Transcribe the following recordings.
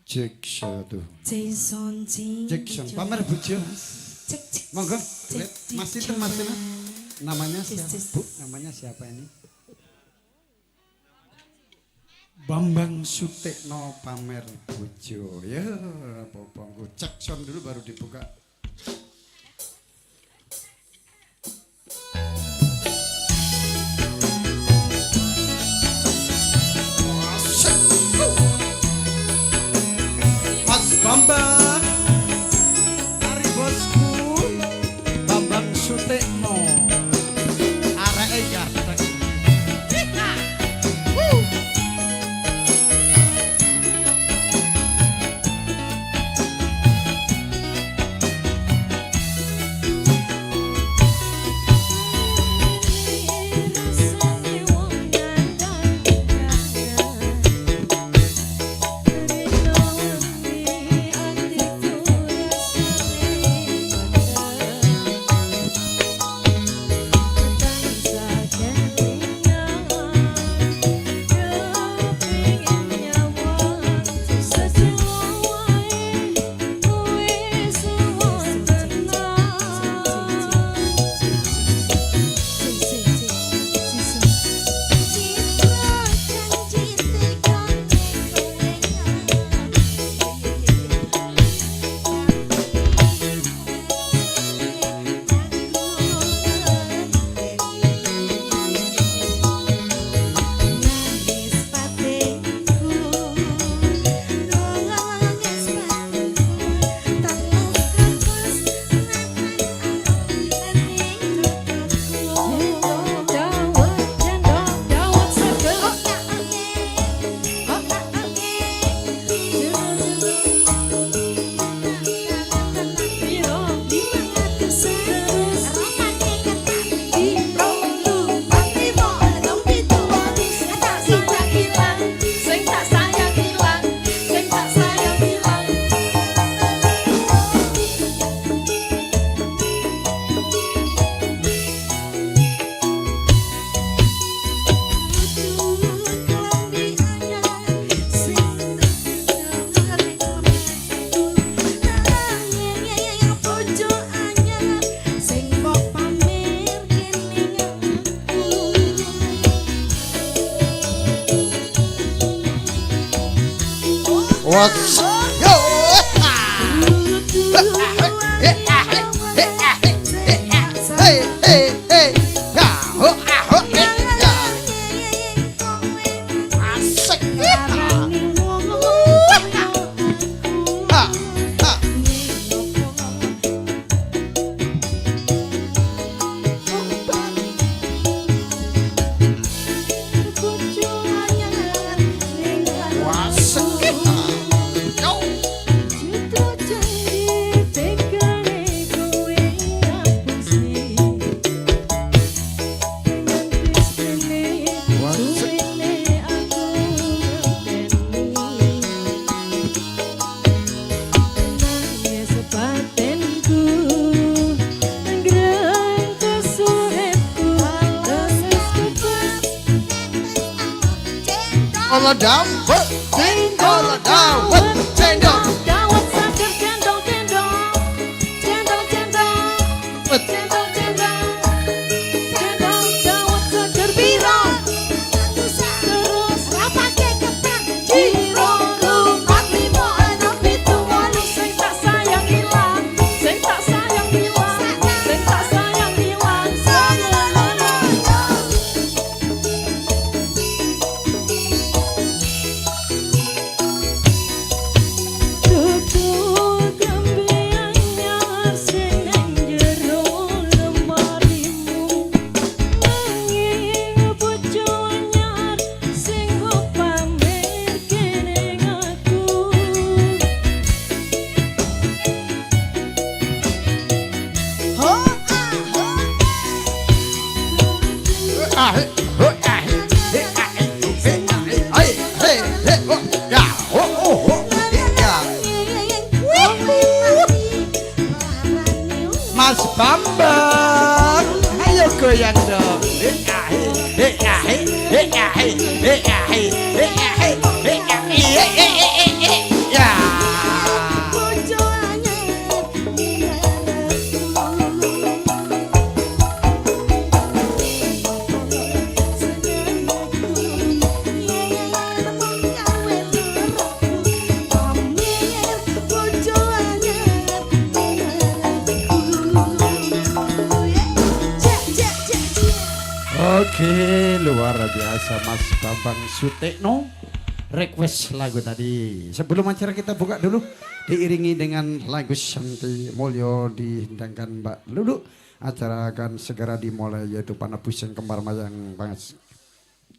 Jackson tuh. Jackson Pamer bojo. Monggo. Mas itu Mas itu. Namanya siapa? Bu, namanya siapa ini? Bambang Sutekno pamer bojo. Ya, apa-apa nggo Jackson dulu baru dibuka. Bambang, ari bosku, Bambang Sutekno, areke ganteng. What's yo? Hey, hey, hey, all down, all down, cendol. Dawet saker cendol cendol, cendol cendol, cendol cendol, cendol dawet saker biro, terus rapake ketan, biro lumpat limo enam pitu wolu sing tak sayang ilang, sing tak sayang ilang, sing tak sayang. Mas Bambang, ayo goyang dong. Ya. Oke, luar biasa Mas Bambang Sutekno. Request lagu tadi. Sebelum acara kita buka dulu, diiringi dengan lagu Santi Mulyo dihidangkan Mbak Lulu. Acara akan segera dimulai yaitu Panabusan Kembar Mayang Banget.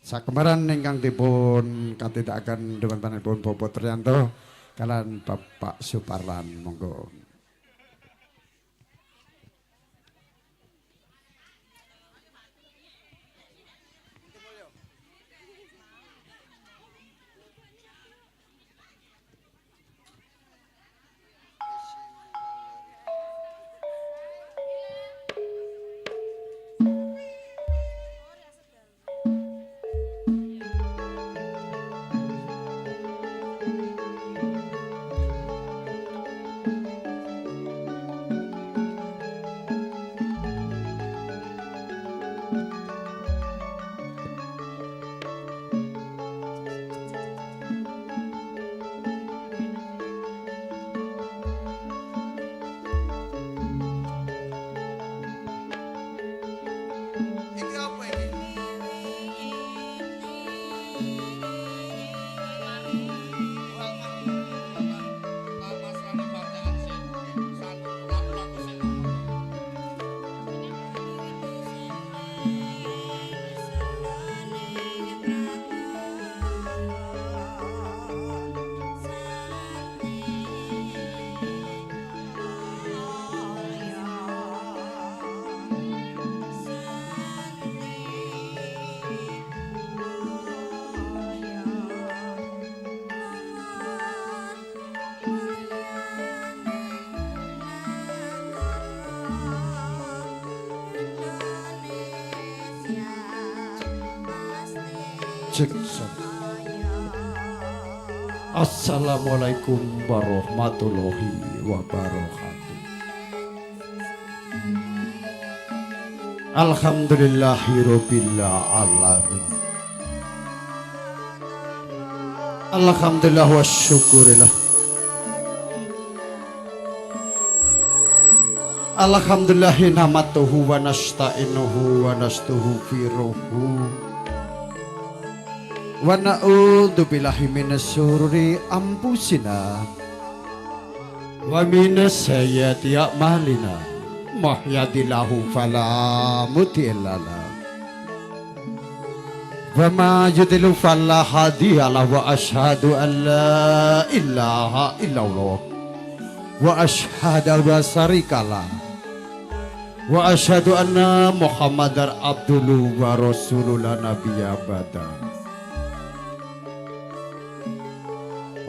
Sakembaran ingkang dipun katindakaken dewan panjenengan Bapak Triyanto kalian Bapak Suparlan, monggo. Assalamualaikum warahmatullahi wabarakatuh. Alhamdulillahirabbil alamin. Alhamdulillah wa syukurillah. Alhamdulillahi namatuhu wa nasta'inuhu wa nastaghfiruhu. Wa na'udzu billahi minasyururi anfusina wa minas sayyiati a'malina mahdihillahu fala mudilla lahu wa ma yudlil fala hadiya lahu wa asyhadu an la ilaha illallah wa asyhadu la syarika lahu wa asyhadu anna muhammadar abduhu wa rasulullah nabiyya ba'da.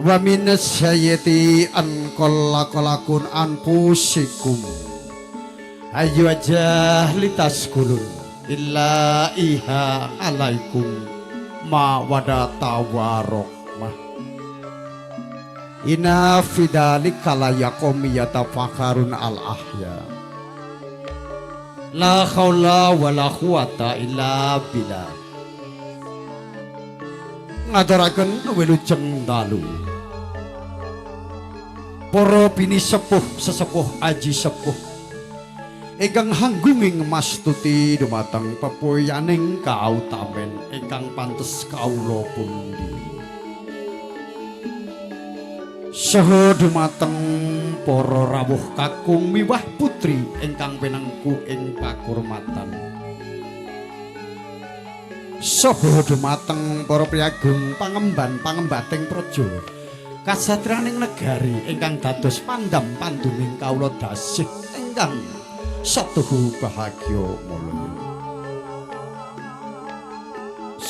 Wa minas sayyati an kollakolakun anfusikum ayu ajah litaskulun illa iha alaikum ma wadata warahmah inna fidalika layakum yatafakharun al ahya la khawla wa la quwata illa billah. Ngaturaken wilujeng dalu para bini sepuh sesepuh aji sepuh ingkang hanggunging mastuti dumateng pepoyaning kautamen ingkang pantes kawula pundi saha dumateng para rawuh kakung miwah putri ingkang pinengku ing pakurmatan saha dumateng para priyagung pangemban-pangembating praja kasatriyaning negari ingkang dados pandam panduning kawula dasih ingkang satuhu bahagya mulya.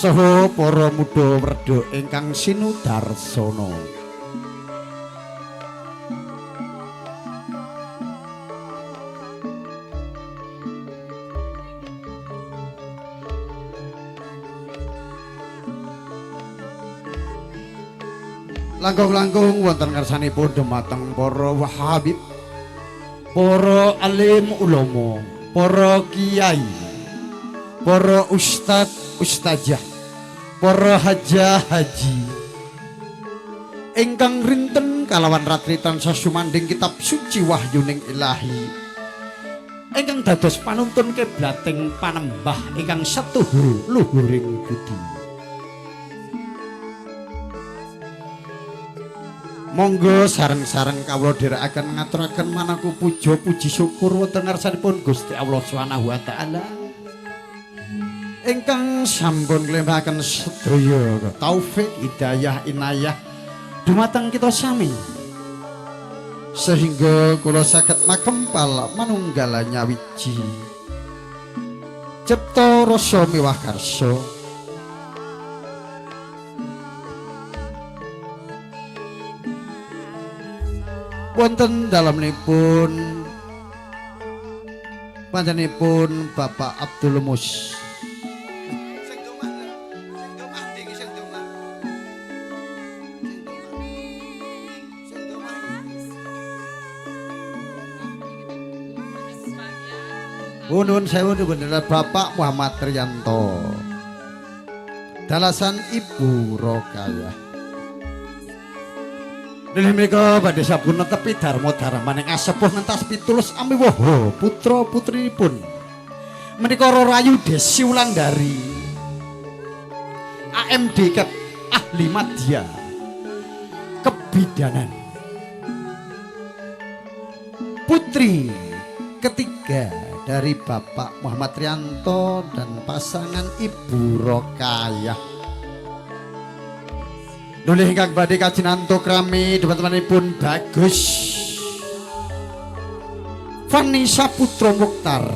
saha para muda werda ingkang sinudarsana. Langkung-langkung wonten ngarsanipun dumateng para wahabib, para alim ulama, para kiai, para ustad ustazah, para hajah haji ingkang rinten kalawan ratri tansah sumanding kitab suci wahyuning ilahi ingkang dados panuntun kiblating panembah ingkang setuhu luhuring budi. Monggo sareng-sareng kawula dherekaken ngaturaken manahku puja puji syukur wonten ngarsanipun Gusti Allah Subhanahu wa taala ingkang sampun nglembakaken sedaya taufik hidayah inayah dumateng kita sami sehingga kula saged makempal manunggal nyawiji cipta rasa miwah karsa wonten dalemipun panjenenganipun Bapak Abdul Mus. Nuwun sewu bener Bapak Muhammad Triyanto. Dalasan Ibu Rokayah. Nggih menika badhe sampun netepi dharma maning asepuh ngentas pitulus amiwaha putra putrinipun. Menika Rayu Desi Wulandari. AMD Ket Ahli Madya Kebidanan. Putri ketiga dari Bapak Muhammad Triyanto dan pasangan Ibu Rokayah. Nulih ingkang badhe kajinantuk rami teman-temanipun Bagus Vanessa Putra Mukhtar,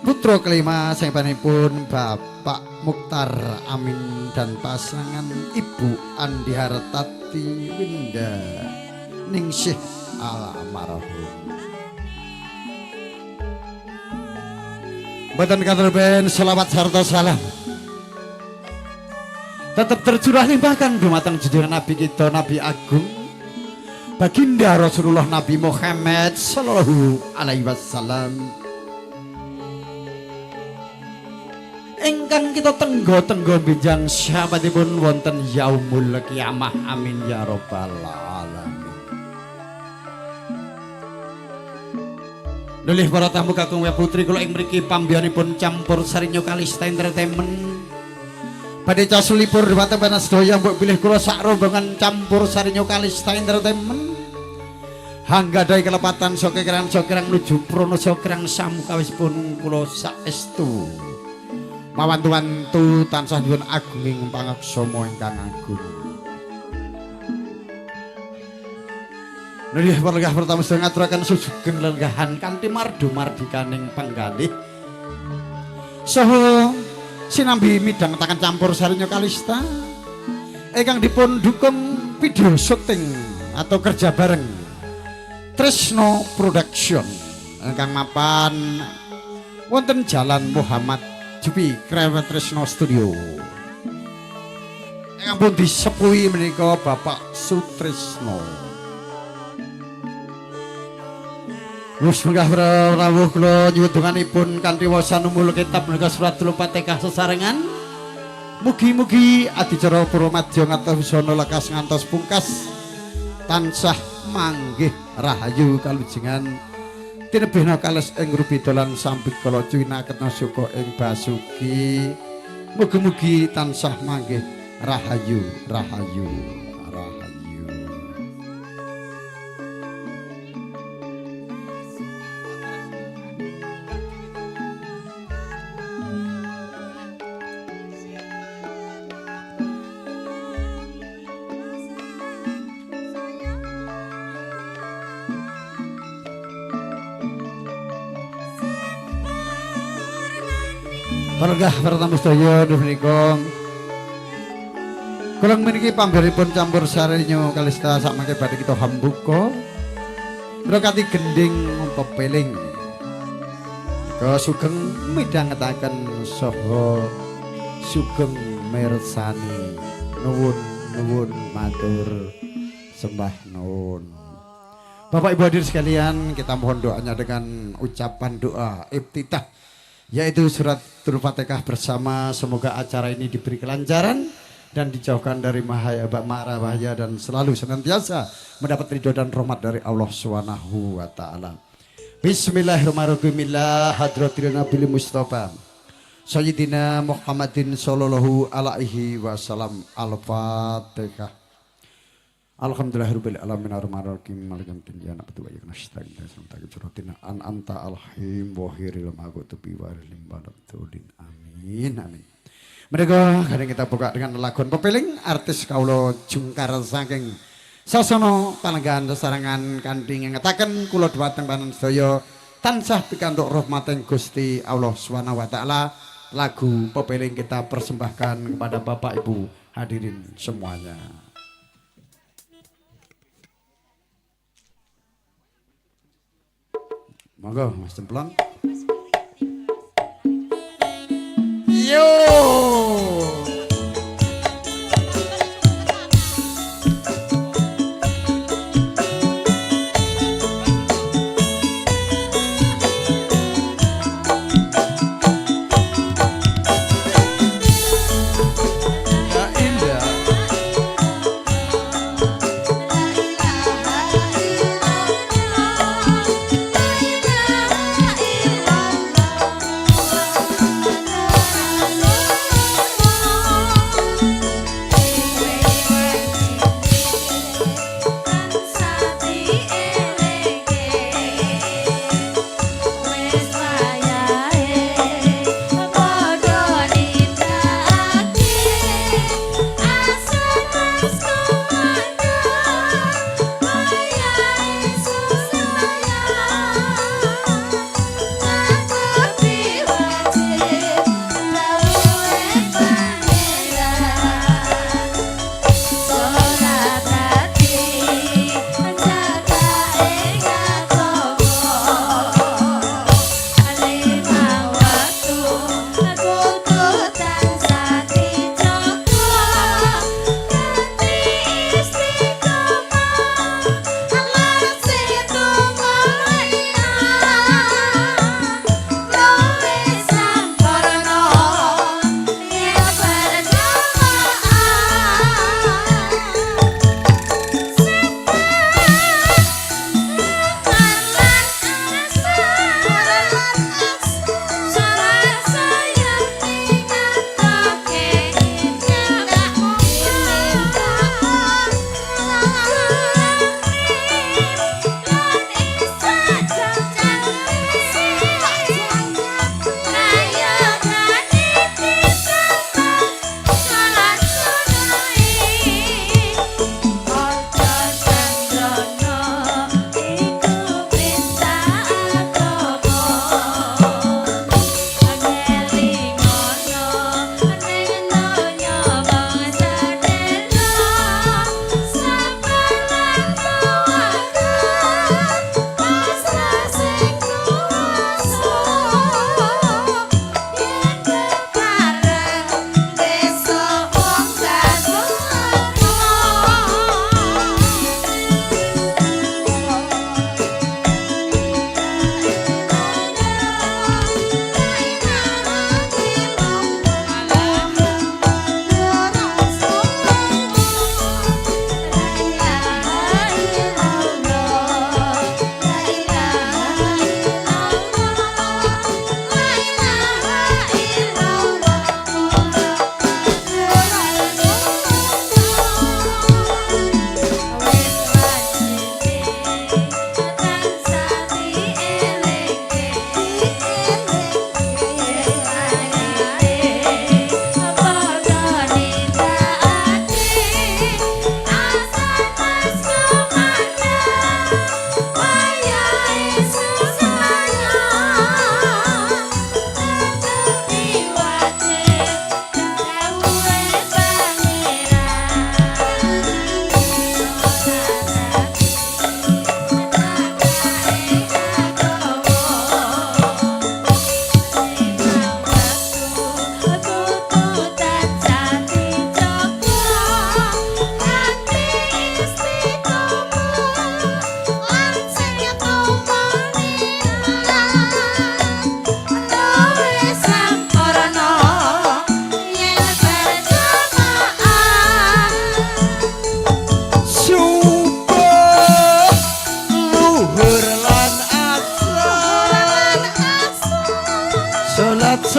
putra kelima sampun Bapak Mukhtar Amin dan pasangan Ibu Andi Hartati Winda Ningsih almarhum. Mboten katerben selawat sarta salam tetap tercurah limpahkan dumateng junjungan Nabi kita Nabi Agung Baginda Rasulullah Nabi Muhammad sallallahu alaihi wasallam ingkang kita tenggo-tenggo benjang sahabatipun wonten yaumul kiamah. Amin ya rabbal alamin. Nulih para tamu kakung putri kula ing mriki pambiyanipun campur sarinyo kalista entertainment badhe casulipur dhumateng panas sedaya mbok bilih kula sak rombongan campur sarinyo kalista entertainment hanggadhahi kelepatan sokerang nuju pronoso kerang samukawisipun kula saestu mawantu-wantu tansah nyuwun agunging pangaksama ingkang agung. Nulih warga pertama sedaya ngaturaken sujud lenggahan kanthi mardu-mardikaning penggalih saha sinambi midhang takan campur sarinyo kalista ingkang dipun dukung video syuting atau kerja bareng Tresno Production ingkang mapan wonten Jalan Muhammad Jupi Krewet Tresno Studio ingkang pun disepuhi menika Bapak Sutrisno. Wis menggah rawuh kula nyuwunipun kanthi wasan umul kitab menika surat Al-Fatihah sesarengan. Mugi-mugi adicara para madya ngantos wisana lekas ngantos pungkas tansah manggih rahayu kalujengan tinebihna kales ing rupi dolan sambit kala cuwinaketna suka ing basuki. Mugi-mugi tansah manggih rahayu rahayu. Pargah pertama sedaya menika kula meniki pambaripun campur sarenyo kalista sak mangke badhe kita hambuka berkati gending pepeling ka sugeng midhangetaken saha sugeng mirsani nuwun matur sembah nuwun. Bapak Ibu hadirin sekalian, kita mohon doanya dengan ucapan doa iftitah yaitu suratul Fatihah bersama. Semoga acara ini diberi kelancaran dan dijauhkan dari mara bahaya dan selalu senantiasa mendapat ridho dan rahmat dari Allah Subhanahu wa taala. Bismillahirrahmanirrahim. Ila hadratil Nabi Mustafa Sayyidina Muhammadin sallallahu alaihi wasallam. Al-Fatihah. Alhamdulillahirabbil alamin arrahmanirrahim maliki yaumiddin ya na'budu wa iyyaka nasta'in ihdinas siratal an'amta alaihim ghairil maghdubi alaihim waladdallin. Amin amin. Mereka kadang kita buka dengan lagu pepeling artis kaulo jungkar saking sasana panenggan sesarengan kanthi ngetaken kula dhumateng panjenengan sedaya tansah pikantuk rahmating Gusti Allah Subhanahu wa taala. Lagu pepeling kita persembahkan kepada Bapak Ibu hadirin semuanya. Monggo Mas Cemplon. Yo. La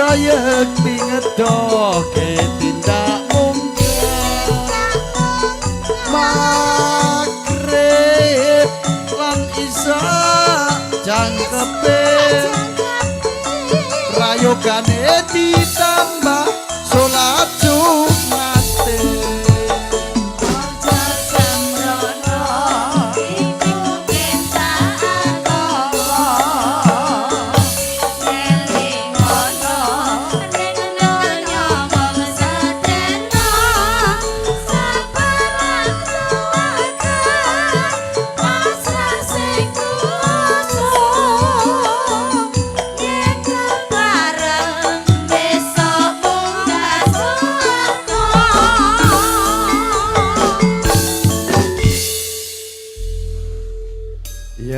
saya ngedoke tindak munggah magrib lan isa jangkepe rayogane ditambah salat Jumate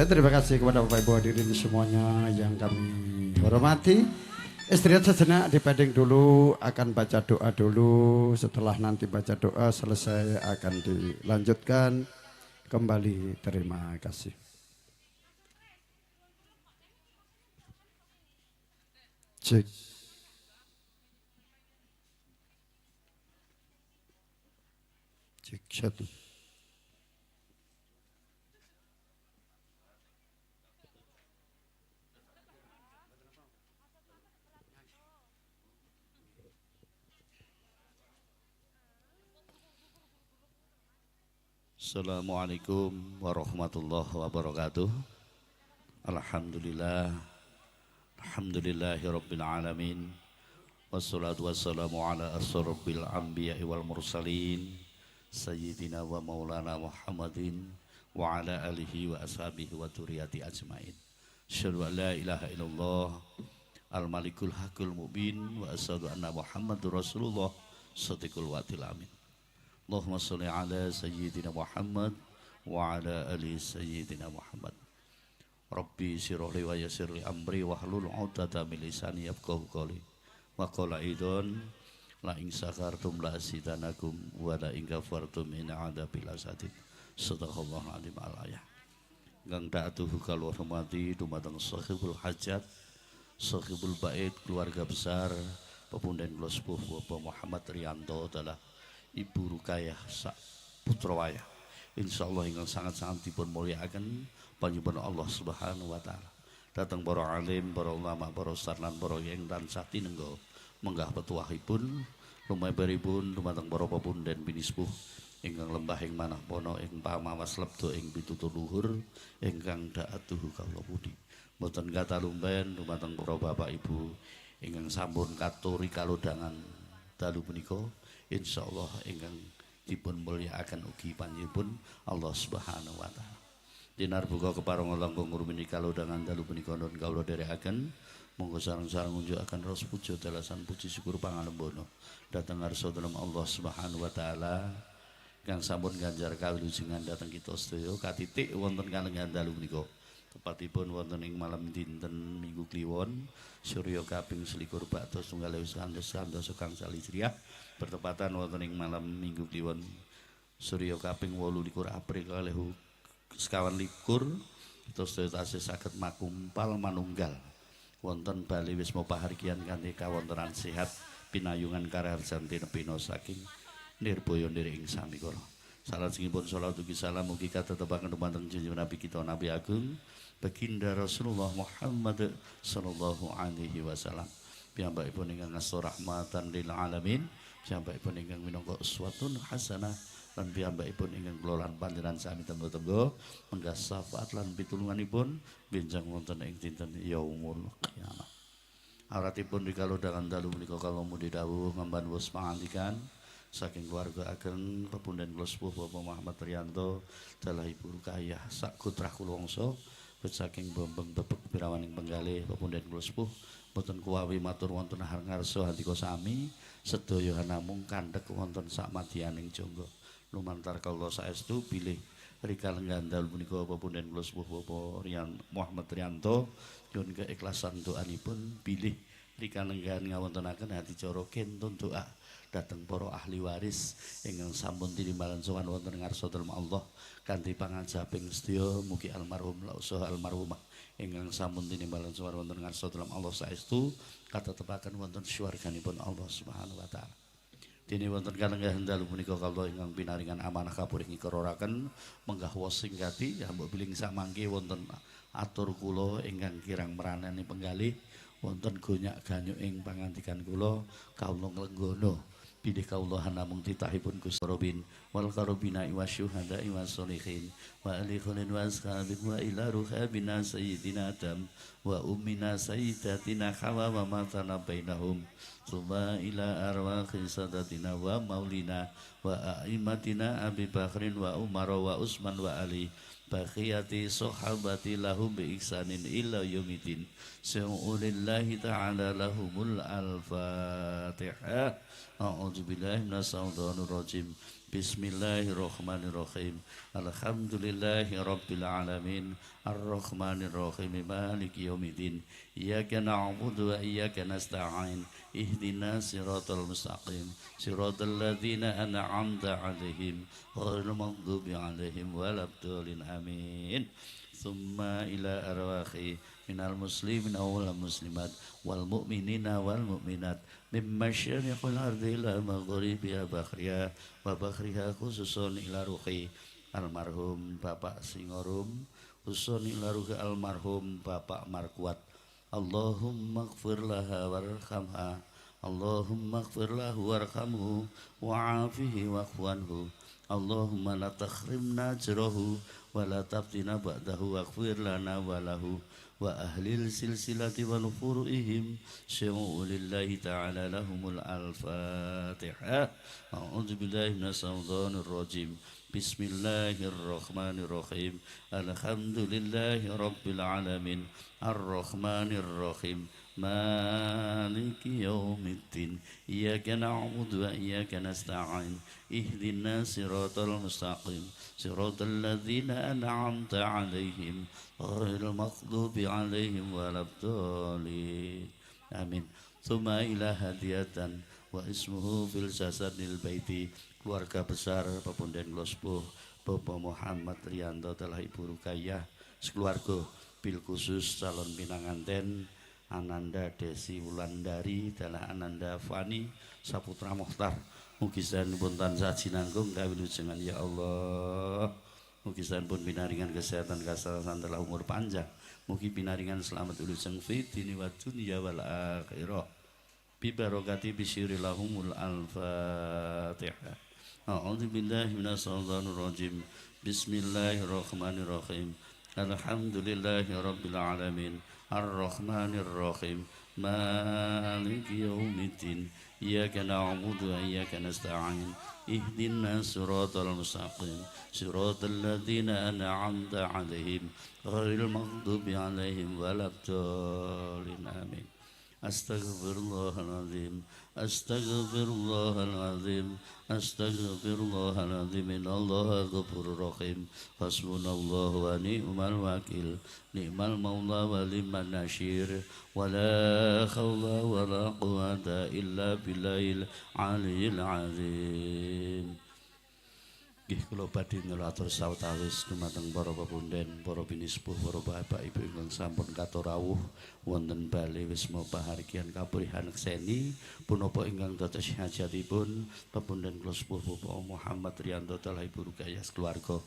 ya, terima kasih kepada Bapak Ibu hadirin semuanya yang kami hormati. Istirahat sejenak di Pading dulu, akan baca doa dulu. Setelah nanti baca doa selesai akan dilanjutkan kembali. Terima kasih. Cek. Cek satu. Assalamualaikum warahmatullahi wabarakatuh. Alhamdulillah. Alhamdulillahi rabbil alamin. Wassalatu wassalamu ala asrofil anbiya wal mursalin Sayyidina wa maulana Muhammadin wa ala alihi wa ashabihi wa turiyati ajmain. Asyhadu an la ilaha illallah al-malikul hakul mubin wa asyhadu anna Muhammadur Rasulullah shadiqul wa'dil amin. Allahumma sholli ala sayyidina Muhammad wa ala ali sayyidina Muhammad. Rabbi sirrli wa yassirli amri wa hlul 'uqdatam min lisani yafqahu qawli. Wa qala idon la in sakartum la asidanakum wa la in kafartum inna 'adzabi lasadid. Sadaqallahu alim al-ayah. Kang da'atuhu kal hormati dumateng sahibul hajat, sahibul bait keluarga besar pepunden kula sepuh Bapak Muhammad Riyanto adalah Ibu Rukayah sak putra wayah. Insyaallah ingkang sangat-sangat dipun mulyakaken panjenengan Allah Subhanahu wa taala. Dateng para alim, para ulama, para ustaz lan para yeng tansah tinengga menggah petuahipun lumebaripun dumateng para pepunden binispuh ingkang lembahing manah pono ing pamawas lebdo ing pitutur luhur ingkang daatuhu kawula puni. Mboten kathah lumben dumateng para bapak ibu ingkang sampun katuri kalodhangan dalu punika. Insyaallah ingkang dipun mulyakaken ugi panjenengan Allah Subhanahu wa taala. Dinar buka keparang langkung ngurmini kalodhangan dalu punika nun kawula dherekaken monggo sareng-sareng ngunjukaken rasa puja dalasan puji syukur pangalembono dhateng ngarsa dalem Allah Subhanahu wa taala kang sampun ganjar kawilujengan dhateng kita sedaya katitik wonten kalenggan dalu punika. Tepatipun wonten ing malam dinten Minggu Kliwon Surya kaping 21 ba'da setunggal ewu sandoso gangsal Hijriah bertepatan wonten ing malam Minggu Kliwon Surya kaping 28 April kalih sekawan likur kita sedaya tasih saged makumpal manunggal wonten Bali Wisma Pahargyan kanthi kawontenan sehat pinayungan karharjanti nepina saking nirboyo niring samikara. Salajengipun sholawat ugi salam ugi katetepaken dumateng junjungan Nabi kita Nabi Agung Baginda Rasulullah Muhammad sallallahu alaihi wasallam. Piyambakipun ingkang ngasta rahmatan lil alamin, piyambakipun ingkang minangka uswatun hasanah lan piyambakipun ingkang kula lan panjenengan sami tenggo-tenggo menggah syafaat lan pitulunganipun benjang wonten ing dinten yaumul qiyamah. Awratipun dikalodhangan dalu menika kala mudi dawuh ngemban wus pangandikan saking keluarga ageng pepunden kula sepuh Bapak Muhammad Riyanto dalah Ibu Rukayah sak kutrah kula wangsa saking bombeng bebek pirawaning penggalih pepunden kula sepuh boten kuwawi matur wonten ngarsa handika sami sedaya namung kandhek wonten sak madyaning jangga lumantar kawula saestu bilih rikala ngandhal punika pepunden kula sepuh Bapak Muhammad Riyanto nyuwun keikhlasan doanipun bilih rikala ngawontenaken hati cara kentun doa dateng para ahli waris ingkang sampun tinimbalan sowan wonten ngarsa dalem Allah kanthi pangajaping sedya mugi almarhum la usaha almarhumah ingkang sampun tinimbalan suwar wonten ngarsa dalam Allah saestu katetepaken wonten swarganipun Allah Subhanahu wa taala. Dene wonten kalenggahan dalu punika kawula ingkang pinaringan amanah kapuring ikororaken menggah wos singkati ya mbok biling samangke wonten atur kula ingkang kirang meranani penggalih wonten gonyak ganyuk ing pangandikan kula kawula nglenggono bidih kawula namung titahipun Gusti Robin wal karobina wa syuhada wa sholihin wa alikhulin wa ashabin wa ila ruhabina sayyidina Adam wa ummina sayyidatina Hawa wa matana bainahum summa ila arwahi sadatina wa maulina wa a'immatina Abi Bakrin wa Umar wa Usman wa Ali baqiyati sahabati lahum bi ihsanin ila yaumidin sa'ulillahi ta'ala lahumul al-fatihah a'udzu billahi minasyaitonir rajim bismillahirrahmanirrahim alhamdulillahi rabbil alamin arrahmanir rahim maliki yaumiddin iyyaka na'budu wa iyyaka nasta'in ihdinas siratal mustaqim siratal ladzina an'amta 'alaihim ghairil maghdubi 'alaihim waladdallin amin summa ila arwahi minal muslimin wal muslimat wal mu'minina wal mu'minat mimma syariqil ardi ila maghribiha bakhriha wa bakhriha khususun ila ruhi almarhum Bapak Singorum khususun ila ruhi almarhum Bapak Markuat Allahumma ighfir laha warhamha Allahumma ighfir lahu warhamhu wa'afihi wa'fu Allahumma la takhrimna ajrahu wa la tabtina ba'dahu waghfir lana wa lahu wa ahlil silsilati wa nufuru'ihim syu'u lillahi ta'ala lahumul al-fatihah a'udzu billahi minasyaitonir rajim bismillahirrahmanirrahim alhamdulillahi rabbil alamin arrahmanir rahim maliki yaumiddin iyyaka na'budu wa iyyaka nasta'in ihdinas siratal mustaqim siratal ladzina an'amta 'alaihim ghairil maghdubi 'alaihim waladdallin amin tsumma ila hadiyatan wa ismuhu fil jasadil baiti keluarga besar Pepunden Lospo Bapak Muhammad Riyanto telah Ibu Rukayah sekeluarga bil khusus calon pinanganten Ananda Desi Wulandari dalah Ananda Fani Saputra Mohtar mugi sampun tansah jinanggung kawilujengan ya Allah mugi sampun pinaringan kesehatan kasarasan telah umur panjang mugi pinaringan selamat wilujeng fid dini wa dunya wal akhirah bi barokati bisyiri lahumul al-fatihah a'udzu billahi minasyaitonir rajim bismillahirrahmanirrahim alhamdulillahi rabbil alamin Ar-Rahmanir Rahim Maliki yaumiddin Iyyaka na'budu wa iyyaka nasta'in Ihdinas siratal mustaqim siratal ladzina an'amta 'alaihim ghairil maghdubi 'alaihim waladdallin amin Astaghfirullahaladzim Astaghfirullahaladzim Astaghfirullahaladzim Innallaha ghafurur rahim Hasbunallahu wa ni'mal wakil Ni'mal maula wa liman nasyir Wa la khawla wa la quwata illa billahil aliyil azim Nggih kula badhe nyuwun sawetawis dumateng para pepunden, para binispuh, para bapak ibu ingkang sampun katur rawuh wonten bali wisma pahargyan kapurihan kseni punapa ingkang dados hajatipun pepunden kula sepuh Bapak Muhammad Riyanto dalah Ibu Rukayah keluarga.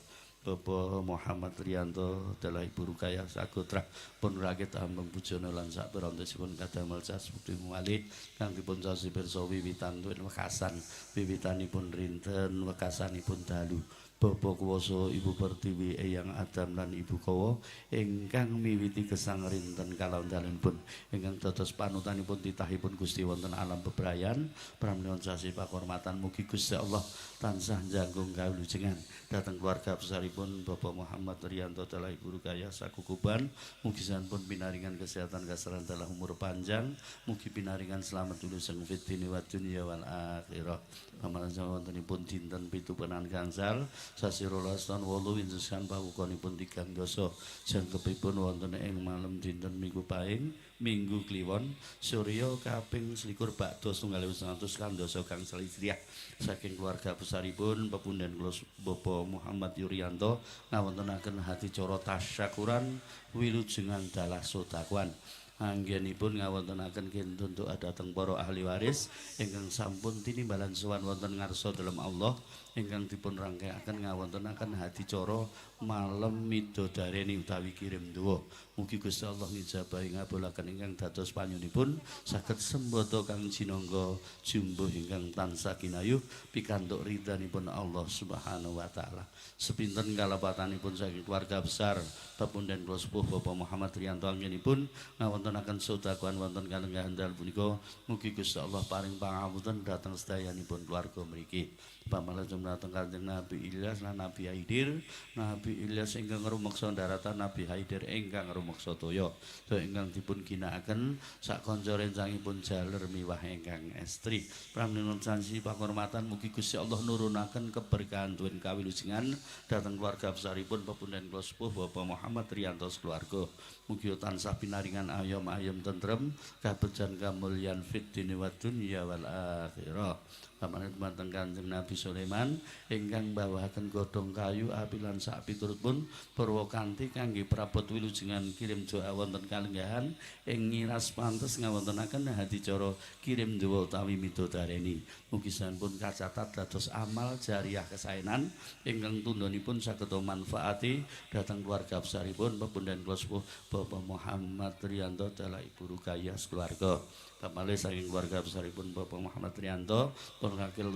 Bapak Muhammad Riyanto dalah Ibu Rukayah sagotra pun rakit ambeng bujana lan saperantosipun kadamel sasbudi muwalid kang dipun sasi pirsa wiwitan wekasan wiwitanipun rinten wekasanipun dalu Bapak kuwasa Ibu Pertiwi Eyang Adam lan Ibu Kowo ingkang miwiti gesang rinten kalondalenipun ingkang dados panutanipun titahipun Gusti wonten alam bebrayan pramila sasi pakurmatan mugi Gusti Allah tansah njanggung kawulujengan dhateng keluarga besaripun Bapak Muhammad Riyanto dalah Ibu Rukayah sakukuban mugi sampun pinaringan kesehatan kasaran dalah umur panjang mugi pinaringan selamat wilujeng fid dini wa dunya wal akhirah pamaran wontenipun dinten 7 penan gangsal sasi 12 taun 8 winsesan pawukanipun 3 dasa jangkepipun wonten ing malem dinten Minggu Pahing Minggu Kliwon Surya kaping 21 bakda 1900 kan dasa gangsal Hijriah saking keluarga besaripun pepunden kula Bapak Muhammad Yuryanto ngawontenaken hati cara tasyakuran wilujengan dalah sodakuan. Anggenipun ngawontenaken kinten doa dhateng para ahli waris ingkang sampun tinimbalan sowan wonten ngarsa dalem Allah ingkang dipun rangkaiaken ngawontenaken hadi cara malam midodareni utawi kirim doa. Mugi Gusti Allah ngijabahi ngabulaken ingkang dados panyunipun saged sembada kang jinangga jumbuh ingkang tansah kinayuh pikantuk ridhanipun Allah Subhanahu wa taala. Sepinten kalepatanipun saking keluarga besar Pepundhen Kula Sepuh Bapak Muhammad Riyanto anggenipun ngawontenaken sedhakuan wonten kalenggahan dal punika mugi Gusti Allah paring pangapunten dhateng sedayanipun keluarga mriki. Pamalajeng dhateng Kanjeng Nabi Ilyas lan Nabi Haidir, Nabi Ilyas ingkang rumeksa daratan, Nabi Haidir ingkang rumeksa toya. So ingkang dipun ginakaken sak kanca rencangipun jaler miwah ingkang estri. Pramila janji pakurmatan mugi Gusti Allah nurunaken keberkahan duwen kawilujengan dhateng keluarga besaripun Pepundhen Kula Sepuh Bapak Muhammad Riyanto keluarga. Mugi tansah pinaringan ayom-ayom tentrem kabejan kamulyan fid dini wad dunya wal akhirah. Pamanut dumateng Kanjeng Nabi Sulaiman ingkang bawahaken godhong kayu api lan sak piturutipun purwa kanthi kangge prabot wilujengan kirim doa wonten kalenggahan ing ngiras pantes ngawontenaken hadi cara kirim doa utawi midodareni. Mugi sampun kacatat dados amal jariah kesaenan ingkang tundhonipun saged manfaati dhateng keluarga besaripun Pepundhen Kula Sepuh Bapak Muhammad Riyanto dalah Ibu Rukayah keluarga. Pamale saking keluarga besaripun Bapak Muhammad Riyanto pun kakil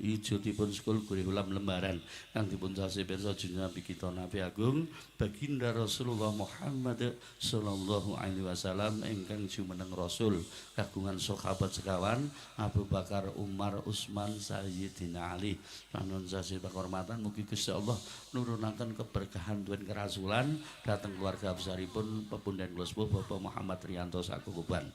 ijotipun sekul kurikulum lembaran kang dipun sasi pirsa junjungan Nabi kita Nabi Agung Baginda Rasulullah Muhammad sallallahu alaihi wasallam ingkang jumeneng Rasul kagungan sahabat sekawan Abu Bakar, Umar, Utsman, Sayyidina Ali. Lanun sasi pakurmatan mugi Gusti Allah nurunaken keberkahan duwen kerasulan dhateng keluarga besaripun Pepundhen Kula Sepuh Bapak Muhammad Riyanto sakukuban.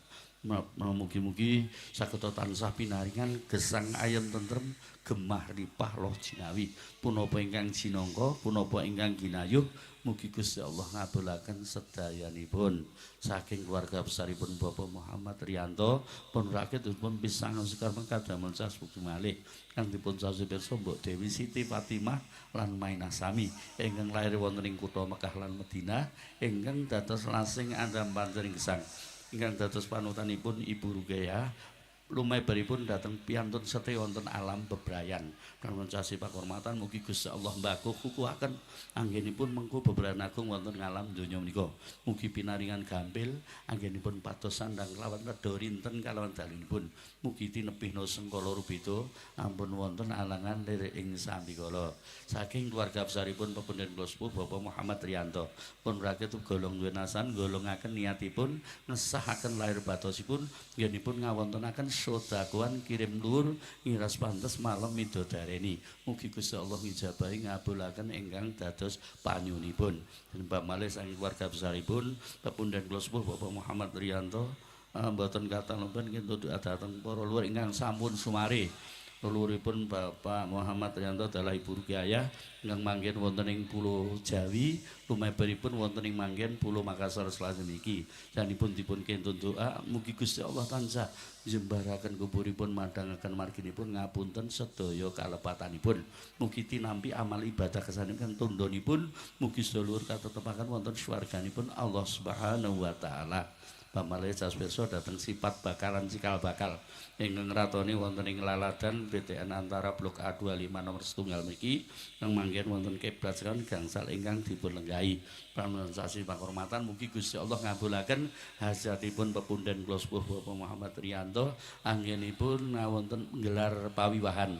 Mugi-mugi saged tansah pinaringan gesang ayem tentrem gemah ripah loh jinawi punapa ingkang jinangka punapa ingkang ginayuh mugi Gusti Allah ngabulaken sedayanipun saking keluarga besaripun Bapak Muhammad Riyanto pun rakyat pun pisang sekar mengkadamel sasbukti malih kang dipun sasi pirsa Mbok Dewi Siti Fatimah lan Mainah Sami ingkang lair wonten ing kutha Mekah lan Madinah ingkang dados lasing andam panjering gesang ingkang dados panutanipun Ibu Rukayah lumebaripun dhateng piantun sethe wonten alam bebrayan. Kanthi sasi pakurmatan mugi Gusti Allah mbakuh kukuhaken anggenipun mengko bebrayan agung wonten ngalam donya menika. Mugi pinaringan gampil anggenipun pados sandang kelawan reda rinten kalawan dalinipun. Mugi tinebihna sengkala rubeda ampun wonten alangan lirik ing sambikala. Saking keluarga besaripun Pepundhen Kula Sepuh Bapak Muhammad Riyanto pun rakyat golong duwe nasan golongaken niatipun ngesahaken lahir batosipun nggenipun ngawontenaken sedhakuan kirim luhur ngiras pantes malam midodareni. Mugi Gusti Allah ngijabahi ngabulaken ingkang dados panyunipun. Mbak malih saking keluarga besaripun Pepundhen Kula Sepuh Bapak Muhammad Riyanto mboten kathah lempun kintu dhateng para luhur ingkang sampun sumari. Leluhuripun Bapak Muhammad Riyanto dalah Ibu Rukayah ingkang manggen wonten ing Pulau Jawi, lumebaripun wonten ing manggen Pulau Makassar selajeng niki. Janipun dipun kentun doa mugi Gusti Allah tansah jembaraken kuburipun madhangaken marginipun ngapunten sedaya kalepatanipun. Mugi tinampi amal ibadah kesanipun tundhonipun mugi sedulur katetepaken wonten swarganipun Allah Subhanahu wa taala. Pamalih saspirsa dhateng sifat bakalan cikal bakal ingkang ratoni wonten ing laladan BTN antara Blok A25 nomor setunggal mriki kang manggen wonten kiblat sekon gangsal ingkang dipun lenggahi. Pramila pakurmatan mugi Gusti Allah ngabulaken hajatipun Pepundhen Kula Sepuh Bapak Muhammad Riyanto anggenipun ngawonten gelar pawiwahan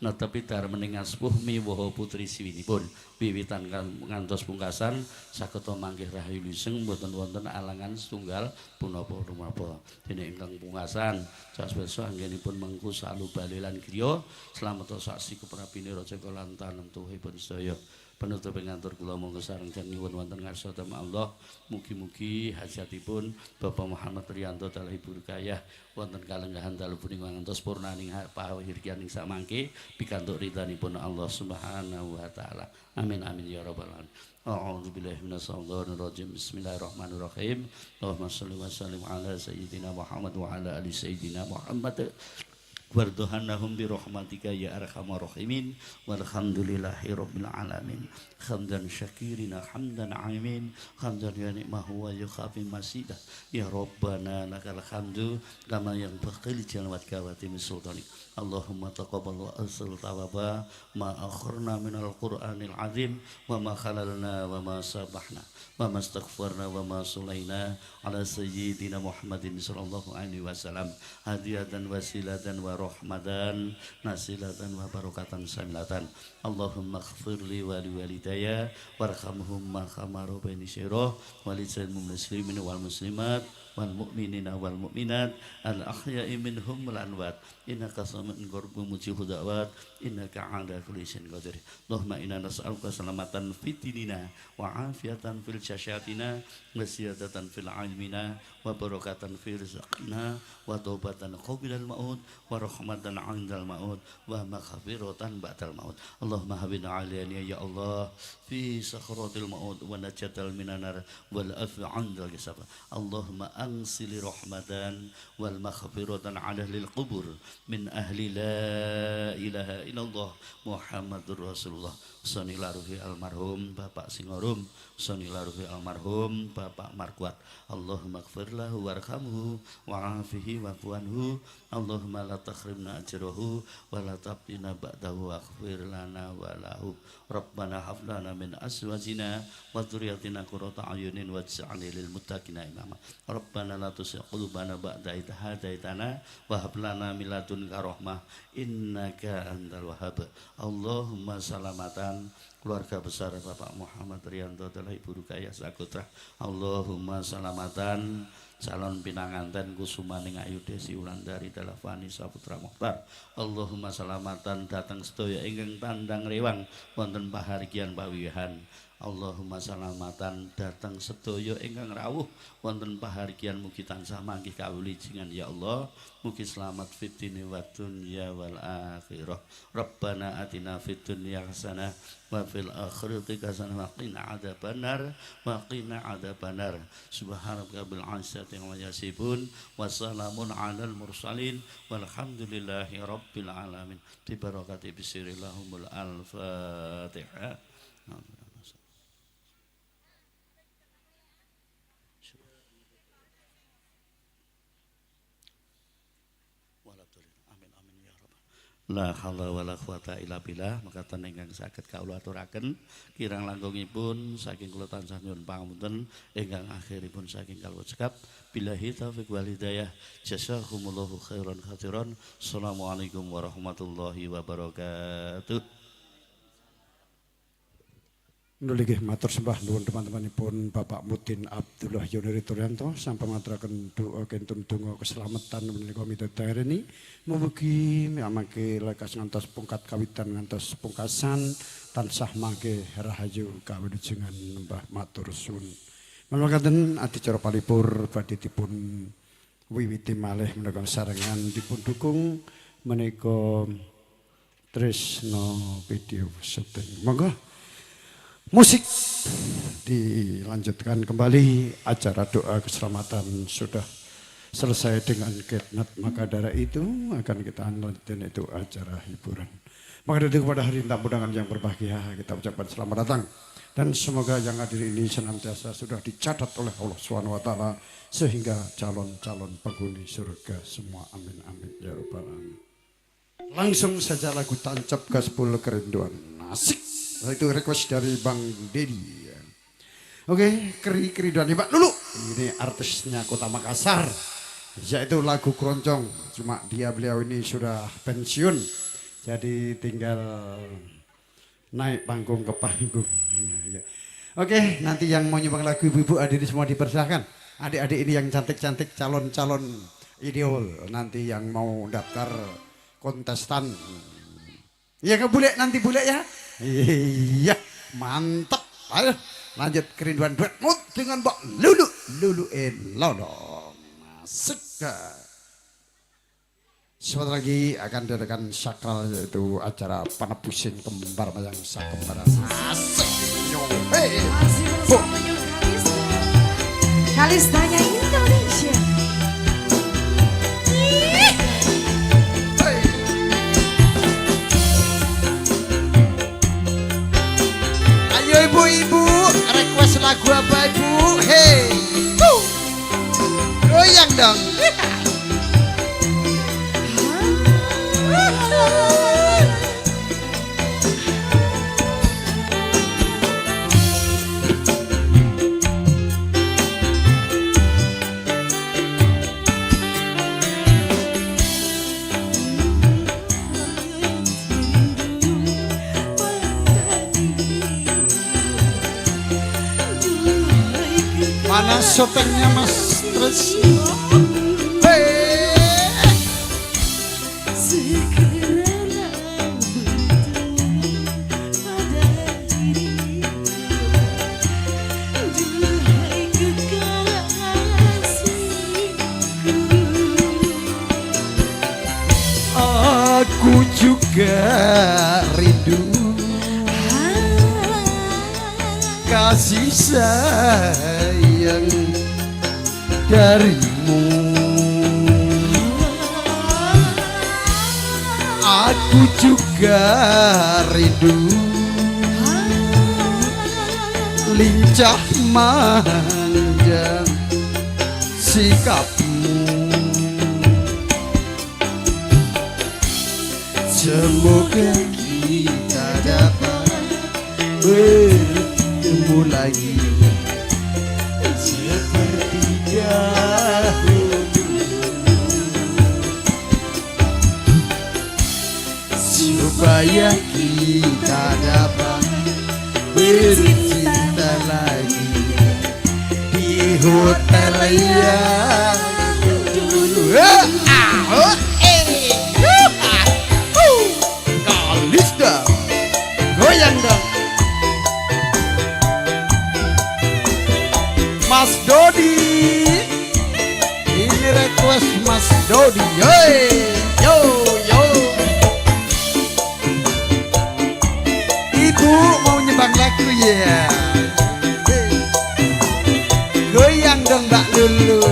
netepi darmening sepuh miwaha putri siwinipun wiwitan ngantos pungkasan sageta manggih rahayu luseng boten wonten alangan setunggal punapa rumapa. Dene ingkang pungkasan saspesa anggenipun mengku salubale lan griya slamet saksi keprabine raja lan tanem tuwuhipun sedaya. Penutup ngantur kula monggo sareng nyuwun wonten ngarsa Allah mugi-mugi hajatipun Bapak Muhammad Riyanto dalah Ibu Rukayah wonten kalenggahan dalu punika ngantos purnaning pawirgianing samangke pikantuk ridhanipun Allah Subhanahu wa taala. Amin amin ya rabbal alamin. A'udzu billahi minasyaitonir rajim. Bismillahirrahmanirrahim. Allahumma shalli wa sallim ala sayyidina Muhammad wa ala ali sayyidina Muhammad. warduhanahum bi rahmatika ya arhamar rahimin walhamdulillahi rabbil alamin hamdan syakirina hamdan amin hamdan ya ni'mahu wa yukhafi masidah ya rabbana lakal hamdu kama yang baqil jalwat kawati sultanik Allahumma taqabbal wa asl tawaba ma akharna minal qur'anil azim wa ma khalalna wa ma sabahna wa ma astaghfarna wa ma sulaina ala sayyidina Muhammadin sallallahu alaihi wasallam hadiyatan wasilatan wa rahmatan nasilatan wa barakatan samilatan Allahumma ighfirli wa liwalidayya warhamhum ma khamaru baini syirah walisal muslimin wal muslimat wal mu'minina wal mu'minat al ahya'i minhum wal anwat innaka sami'un qaribun mujibud da'wat innaka 'ala kulli syai'in qadir Allahumma inna nas'aluka salamatan fid dinina wa afiatan fil jasyatina wa ziyadatan fil ilmina wa barakatan fil rizqina wa taubatan qabilal maut wa rahmatan 'indal maut wa maghfiratan ba'dal maut Allahumma habina 'alaina ya Allah fi sakhratil maut wa najatal minanar wal afi 'indal hisab Allahumma ansili rahmatan wal maghfiratan 'ala lil qubur min ahli la ilaha illallah Muhammadur Rasulullah sanilaruhi almarhum Bapak Singorum sanilaruhi almarhum Bapak Markwat Allahumma ighfir lahu warhamhu wa'afihi wa'fuanhu Allahumma la takhrimna ajrahu wa la tabdina ba'dahu waghfir lana wa lahu Rabbana hab lana min azwajina wa dhurriyyatina qurrata a'yunin waj'alna lil muttaqina imama Rabbana la tuzigh qulubana ba'da idh hadaitana wa hab lana min ladunka rahmah innaka antal wahhab Allahumma salamatan keluarga besar Bapak Muhammad Rianto adalah Ibu Rukayah Sakutra Allahumma salamatan calon pinanganten Kusumaning Ayu Desi Wulandari dalah Fani Saputra Mokhtar Allahumma salamatan datang sedaya ingkang tandang rewang wonten pahargyan pawihan Allahumma salamatan datang sedaya ingkang rawuh wonten pahargyan mugi tansah manggih kawulijingan ya Allah mugi selamat fid dini wa dunya wal akhirah Rabbana atina fid dunya hasanah wa fil akhirati hasanah wa qina adzabannar wa qina adzabannar subhanaka bil izzati wa yasifun wa salamun alal mursalin walhamdulillahi rabbil alamin bi barakati bismillahumul al-fatihah La haula wala quwata illa billah makaten ingkang saged kawula aturaken kirang langgungipun saking kula tansah nyuwun pangapunten ingkang akhiripun saking kawula cekap billahi taufiq wal hidayah jazakumullahu khairan khatiran assalamualaikum warahmatullahi wabarakatuh Nulih matur sembah nuwun teman-temanipun Bapak Mudin Abdullah Yuniri Turyanto sampun ngaturaken doa kentun donga keselamatan menika midareni mugi mangke lekas ngantos pungkat kawitan ngantos pungkasan tansah mangke rahayu kawilujengan Mbah matur suwun. Mangkaten adicara palipur badhe dipun wiwiti malih menika sarengan dipun dukung menika Tresno Video Syuting. Monggo musik dilanjutkan kembali acara doa keselamatan sudah selesai dengan ketnat maka dari itu akan kita lanjutkan itu acara hiburan maka dari kepada hari tamu undangan yang berbahagia kita ucapkan selamat datang dan semoga yang hadir ini senantiasa sudah dicatat oleh Allah SWT sehingga calon-calon penghuni surga semua amin amin ya rabbal alamin. Langsung saja lagu tancap gaspol kerinduan asik. Itu request dari Bang Dedi. Oke, kerinduan Mbak Lulu. Ini artisnya Kota Makassar. Yaitu lagu keroncong. Cuma beliau ini sudah pensiun. Jadi tinggal naik panggung ke panggung. Oke, nanti yang mau nyumbang lagu ibu-ibu hadirin semua dipersilahkan. Adik-adik ini yang cantik-cantik calon-calon ideal. Nanti yang mau daftar kontestan. Ya bule nanti bule ya. Iya, mantap. Ayo lanjut kerinduan duet mood dengan Mbak Lulu. Lulu Lodong. Masuk. Sebentar lagi akan diadakan sakral yaitu acara penebusan kembar mayang sakembar. Asik. Hey. Kalistanya Indonesia. Hey. Goyang dong. Mana syutingnya Mas Tris? Hey. Aku juga rindu kasih sayang darimu. Aku juga rindu lincah manja sikapmu. Semoga kita dapat bertemu lagi seperti dahulu, supaya kita dapat bercinta lagi di hotel yang dulu. Kalista, goyang dong. Mas Dodi, ini request Mas Dodi. Yo. Ibu mau nyebang lagu ya. Goyang dong Mbak Lulu.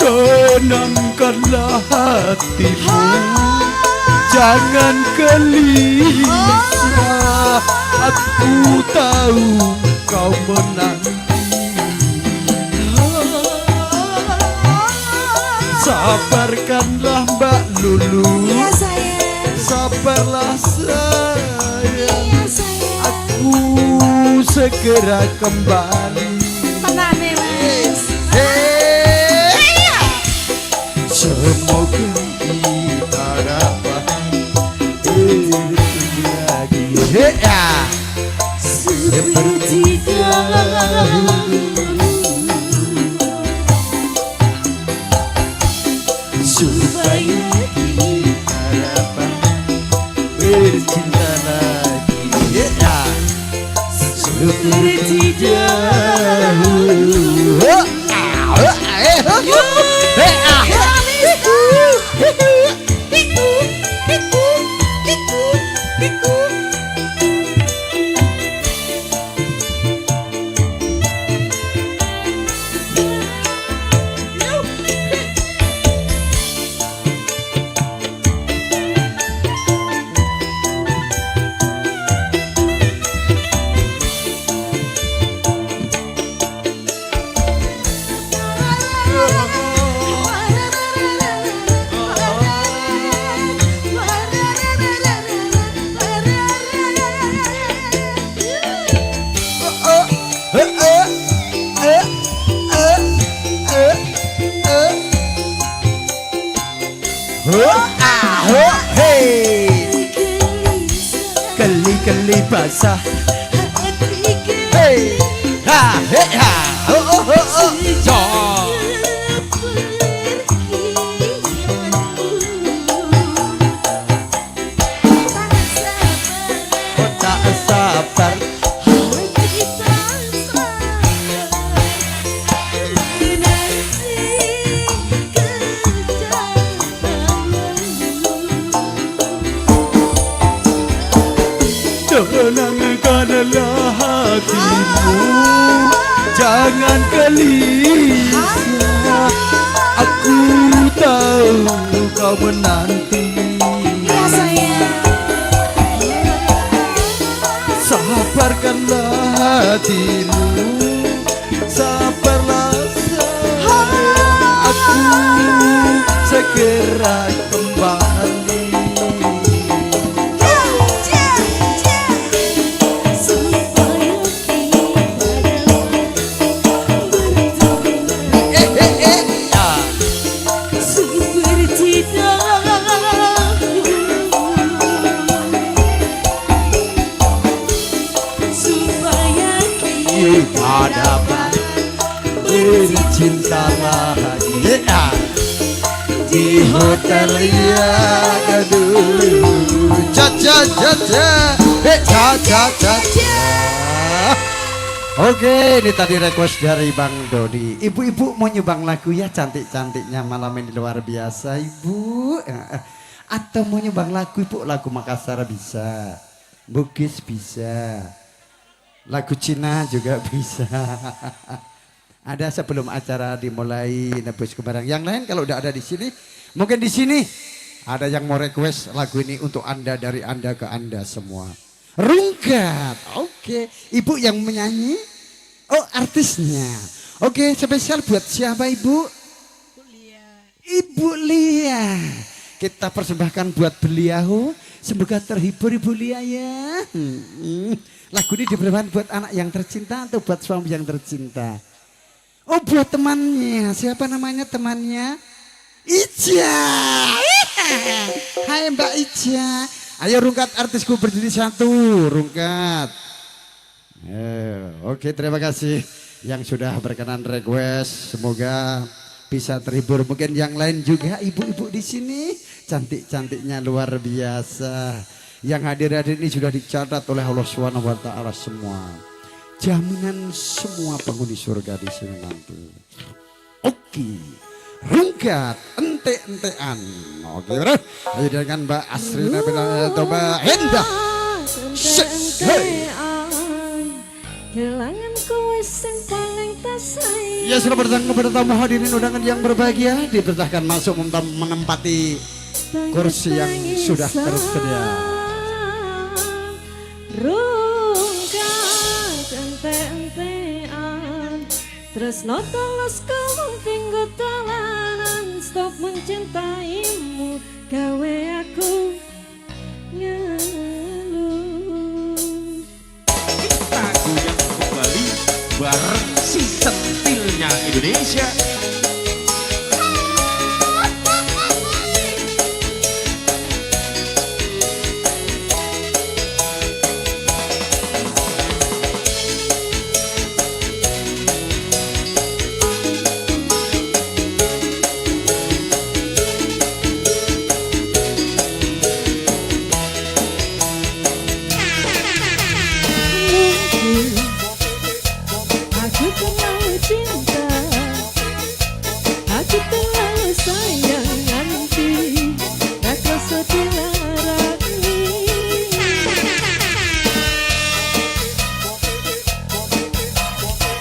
Tenangkanlah hatimu, jangan gelisah. Aku tahu kau menanti. Sabarkanlah Mbak Lulu, Ya sayang, sabarlah sayang. ya sayang. Aku segera kembali. Menane Mas. Semoga kita dapat bertemu lagi Seperti dahulu, supaya kita dapat bercinta lagi seperti dahulu. Oh, hey. Keli-keli basah. Hey, ha, hey, ha. Oh, oh, oh, oh. Jom. Oh, tak sabar. Tenangkanlah hatimu, jangan gelisah. Aku tahu kau menanti. Ya sayang. Sabarkanlah hatimu, sabarlah sayang. Aku segera kembali. Dapat bercinta lagi di hotel yang dulu. Caca caca, caca caca. Oke, ini tadi request dari Bang Dodi. Ibu-ibu mau nyumbang lagu ya, cantik-cantiknya malam ini luar biasa, Ibu. Atau mau nyumbang lagu, Ibu, lagu Makassar bisa, Bugis bisa. Lagu Cina juga bisa. Ada sebelum acara dimulai nebus ke barang. Yang lain kalau udah ada di sini, mungkin di sini ada yang mau request lagu ini untuk Anda, dari Anda ke Anda semua. Rungkat. Oke, Ibu yang menyanyi. Oh, artisnya. Oke, spesial buat siapa, Ibu? Ibu Lia. Kita persembahkan buat beliau. Semoga terhibur Ibu Lia ya. Lagu ini diperlukan buat anak yang tercinta atau buat suami yang tercinta? Oh, buat temannya. Siapa namanya temannya? Ija. Hai Mbak Ija. Ayo Rungkat, artisku berdiri satu. Rungkat. Oke, terima kasih yang sudah berkenan request. Semoga bisa terhibur. Mungkin yang lain juga, ibu-ibu di sini cantik-cantiknya luar biasa. Yang hadir-hadir ini sudah dicatat oleh Allah SWT semua. Jaminan semua penghuni surga di sini nanti. Oke, Rungkat, ente-entean. Oke, bro. Ayo dengan Mbak Asri Nabila atau Mbak Hendah. Ya, sudah berdatang kepada tamu hadirin undangan yang berbahagia. Dipersilahkan masuk menempati kursi yang sudah tersedia. Rungkat ente-entean, tresno tulus kau tinggal dalanan. Stop mencintaimu, gawe aku ngeluh. Kita goyang kembali bareng si centilnya Indonesia. Aku terlalu cinta, aku terlalu sayang nanti, tak rasa dilarani.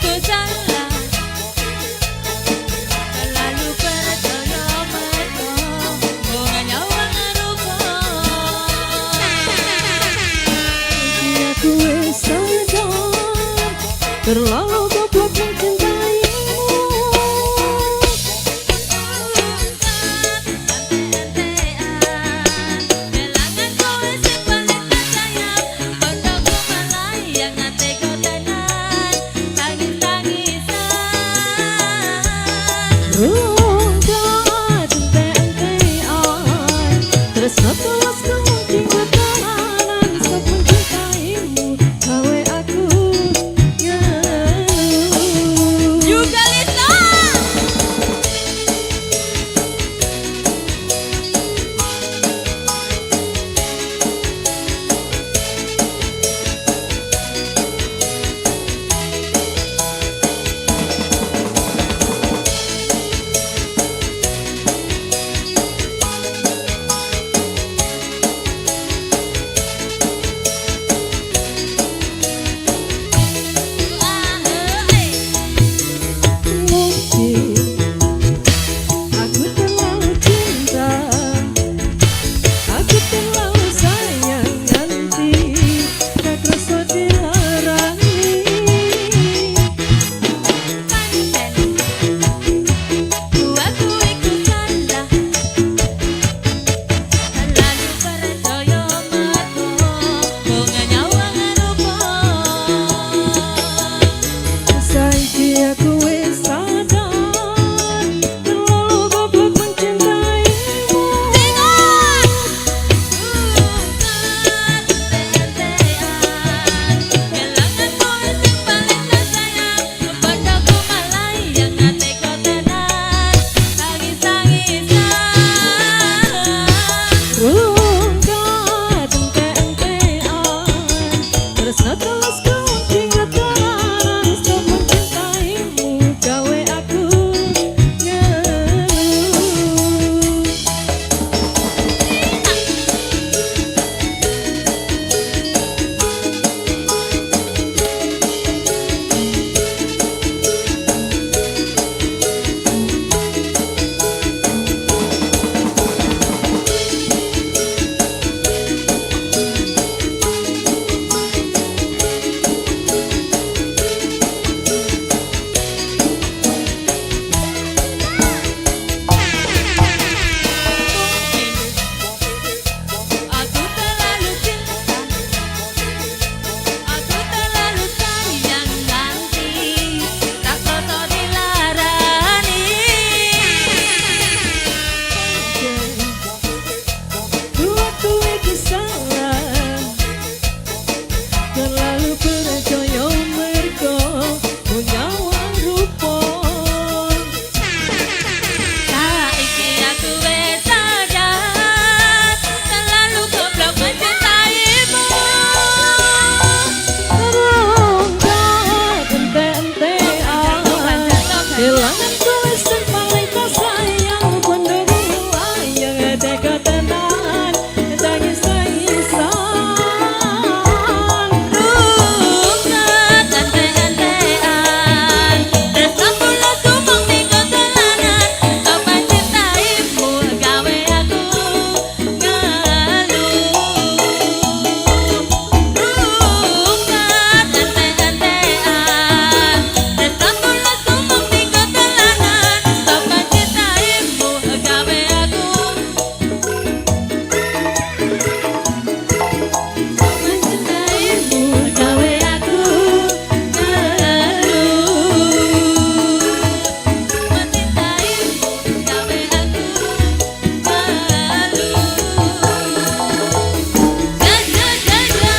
Kau janganlah terlalu bertolong-menolong, hubungannya wangaruko. Aku sadar terlalu goblok mencintaimu. Rungkat ente-entean, Tresno tulus kemungkin bertahanan sok mencintaimu gawe aku ngeluh. Juga Lisa. Mungkin aku terlalu cinta, aku terlalu sayang nanti tak rasa dilarani. Buatku ikut sandah, terlalu percaya mergo bunga nyawa ngarupa. Saiki aku wis sadar, terlalu goblok mencintaimu. Rungkat ente-entean, tresno tulus kemungkin bertahanan sok mencintaimu gawe aku ngeluh. Aku terlalu cinta, aku terlalu sayang nanti tak rasa dilarani. Buatku itu salah, terlalu percaya mergo punyawa rupa. Saiki aku wis sadar, terlalu goblok mencintaimu. Rungkat ente-entean, kehilanganku wis sing paling tersayang. Kondo yang tega tenan, tangis-tangisan. Rungkat ente-entean, tresno tulus kemungkin bertahanan sok mencintaimu gawe aku ngeluh. Rungkat ente-entean, tresno tulus kemungkin bertahanan sok mencintaimu gawe aku mencintaimu gawe aku ngeluh. Mencintaimu gawe aku ngeluh. Jaja.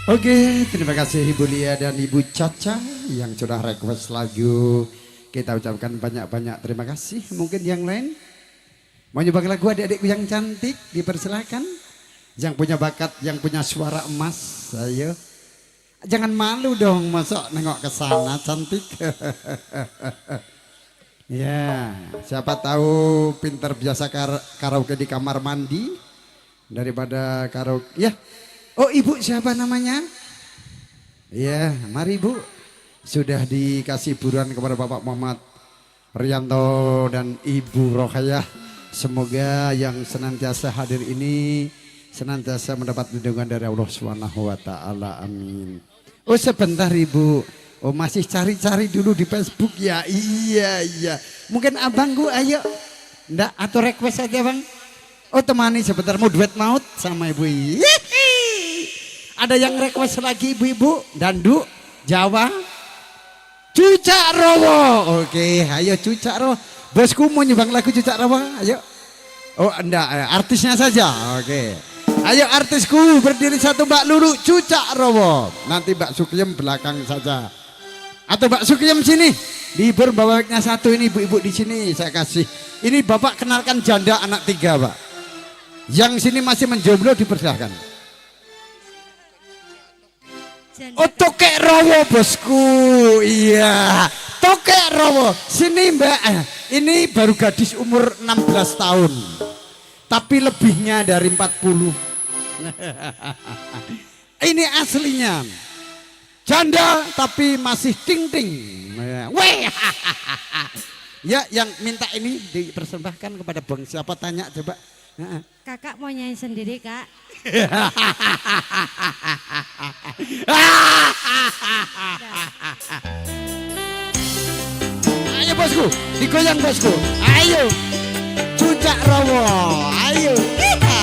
Oke, terima kasih Ibu Lia dan Ibu Caca yang sudah request lagu. Kita ucapkan banyak-banyak terima kasih. Mungkin yang lain mau nyoba lagu adik-adikku yang cantik, dipersilakan. Yang punya bakat, yang punya suara emas, ayo. Jangan malu dong, masuk nengok ke sana cantik. Ya, siapa tahu pintar biasa karaoke di kamar mandi daripada karaoke. Ya, oh ibu siapa namanya? Ya, mari ibu. Sudah dikasih buruan kepada Bapak Muhammad Rianto dan Ibu Rokhayah. Semoga yang senantiasa hadir ini senantiasa mendapat lindungan dari Allah Subhanahu wa taala. Amin. Oh sebentar Ibu. Oh masih cari-cari dulu di Facebook ya. Iya. Mungkin abangku ayo. Ndak atau request aja Bang. Oh temani sebentar mau duet maut sama Ibu. Ada yang request lagi ibu-ibu, dandu, Jawa, Cucak Rawa. Oke, ayo Cucak Rawa. Bosku mau nyumbang lagu Cucak Rawa, ayo. Oh enggak, artisnya saja. Oke. Ayo artisku berdiri satu Mbak Lulu Cucak Rowo. Nanti Mbak Sukiyem belakang saja. Atau Mbak Sukiyem sini. Dihibur bawahnya satu ini ibu-ibu di sini saya kasih. Ini Bapak kenalkan janda anak 3 Pak. Yang sini masih menjomblo dipersilahkan. Oh Tokek Rowo bosku. Iya. Tokek Rowo. Sini Mbak. Ini baru gadis umur 16 tahun. Tapi lebihnya dari 40. Ini aslinya. Janda tapi masih ting-ting. Weh. Ya yang minta ini dipersembahkan kepada Bang siapa tanya coba. Kakak mau nyanyi sendiri kak. Ayo bosku, digoyang bosku. Ayo, Cucak Rowo. Ayo. Hiha,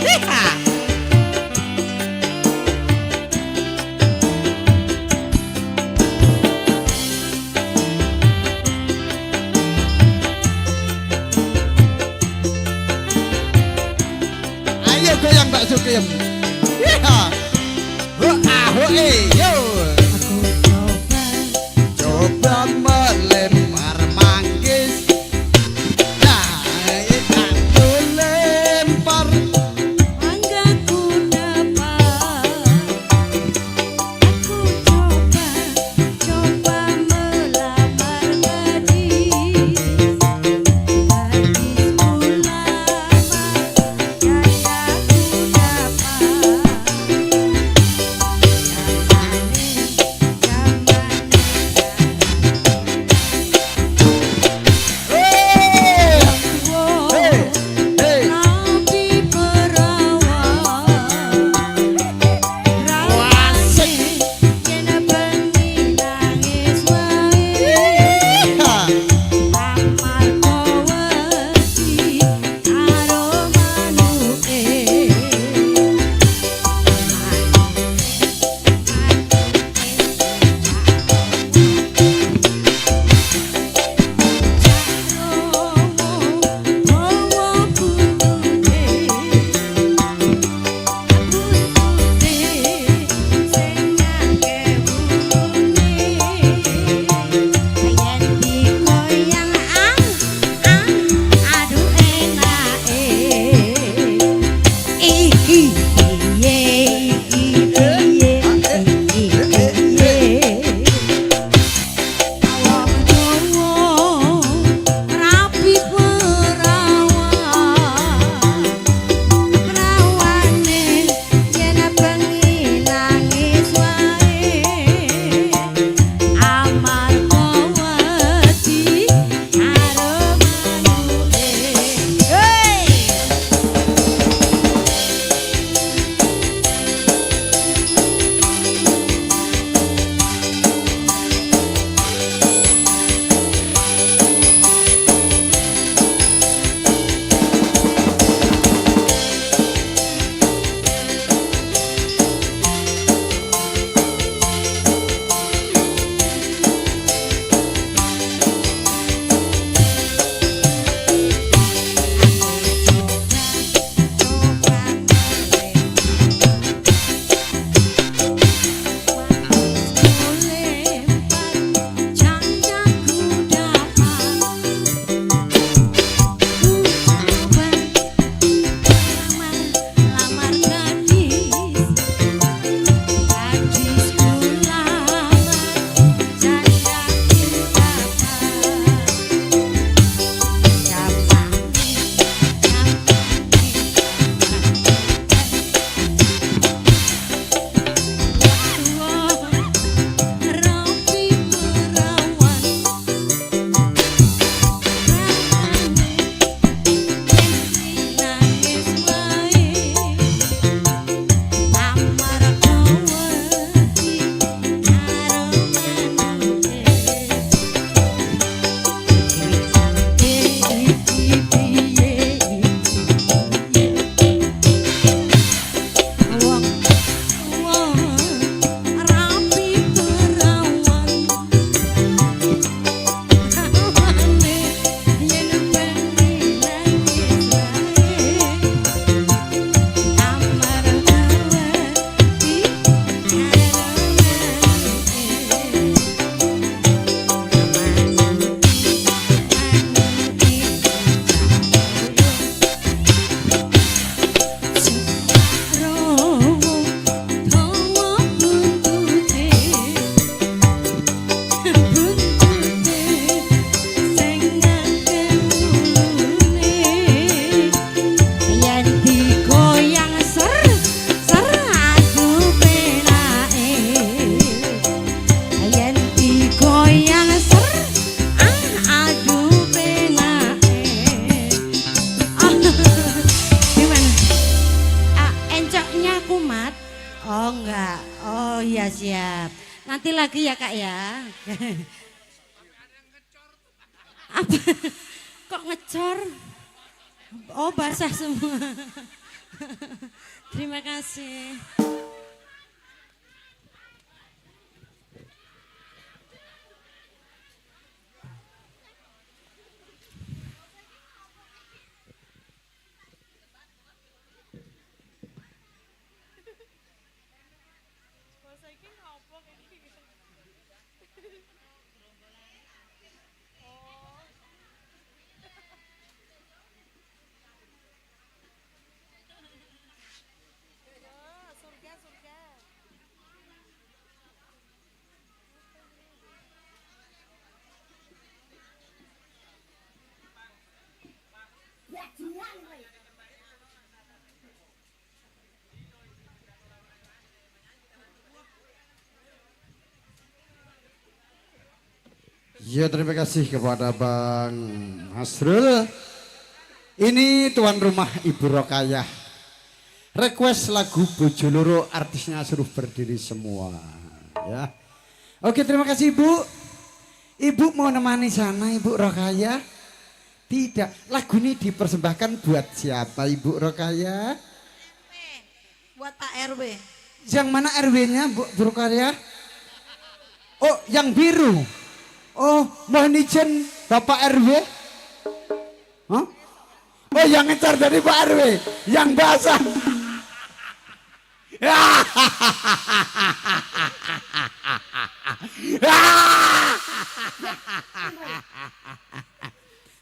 hiha. Ayo goyang Mbak Sukiyem. Hiha. Hoa, hoe, yo. Coba melempar manggis. Nah, aku lempar. Angga ku dapat. Aku coba melamar gadis. Gadis ku lamar. Jaya ku dapat. Yang manis Ahmad? Oh enggak. Oh iya siap. Nanti lagi ya Kak ya. Apa? Kok ngecor? Oh basah semua. Terima kasih. Ya terima kasih kepada Bang Hasrul. Ini tuan rumah Ibu Rokayah. Request lagu Bojoloro, artisnya suruh berdiri semua. Ya. Oke terima kasih Ibu. Ibu mau nemani sana Ibu Rokayah? Tidak, lagu ini dipersembahkan buat siapa Ibu Rokayah? Buat Pak RW. Yang mana RW-nya Bu Rokayah? Oh yang biru. Oh, mohon izin Bapak RW. Hah? Oh, yang ngecar dari Pak RW, yang basah.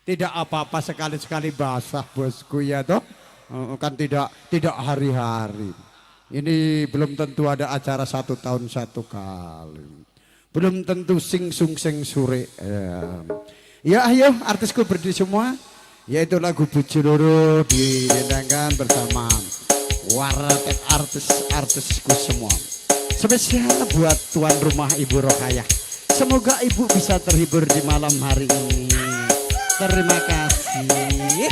Tidak apa-apa sekali-sekali basah bosku ya toh. Kan tidak hari-hari. Ini belum tentu ada acara 1 tahun 1 kali. Belum tentu sing sung sing sore. Ya ayo artisku berdiri semua. Yaitu lagu Bojoloro didendangkan bersama Waratek artis-artisku semua. Spesial buat tuan rumah Ibu Rokayah. Semoga ibu bisa terhibur di malam hari ini. Terima kasih.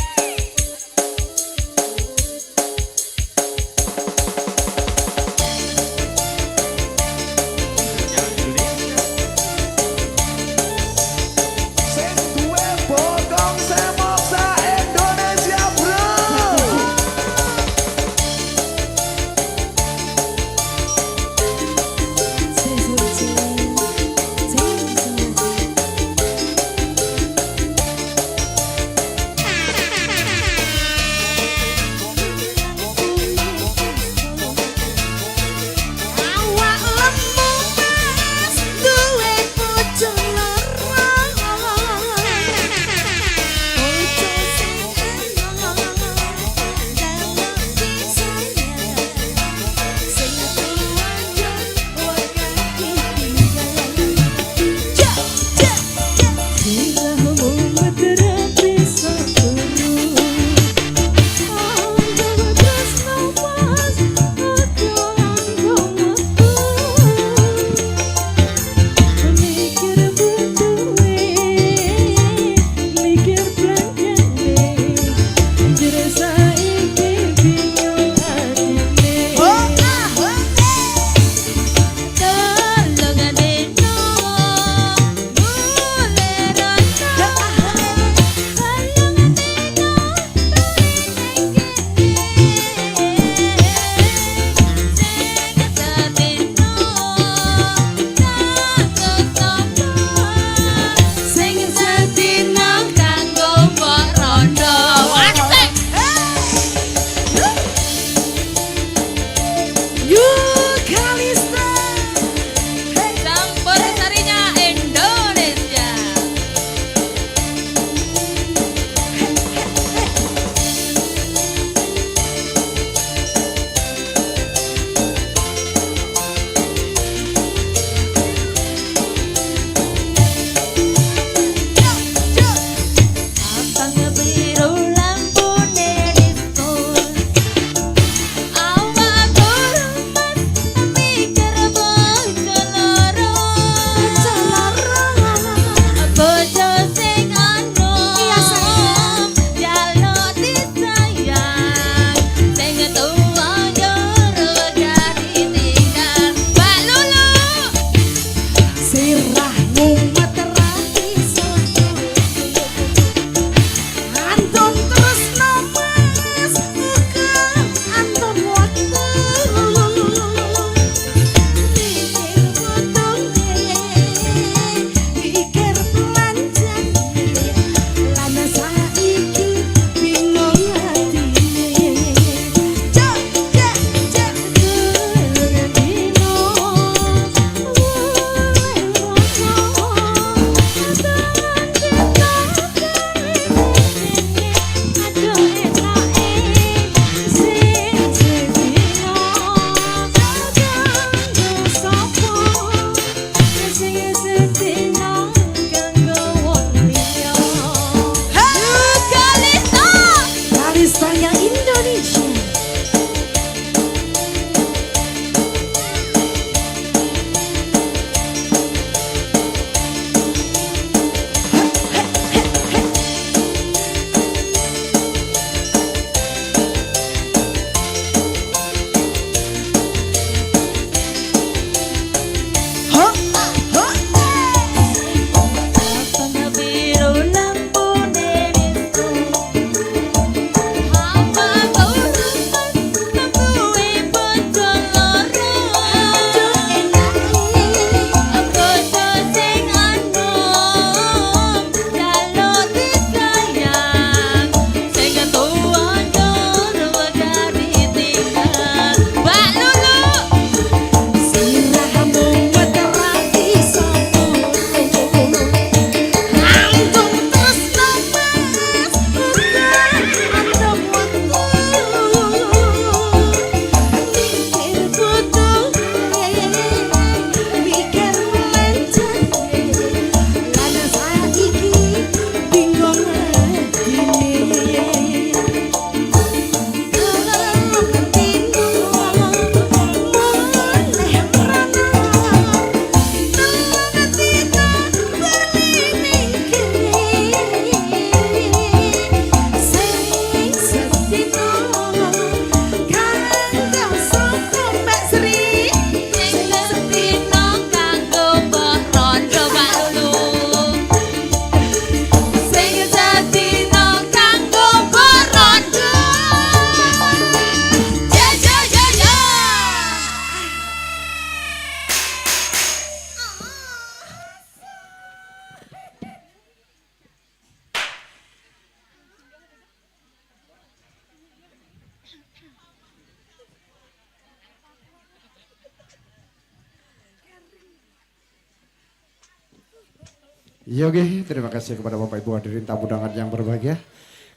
Ya oke, terima kasih kepada Bapak Ibu hadirin tamu undangan yang berbahagia.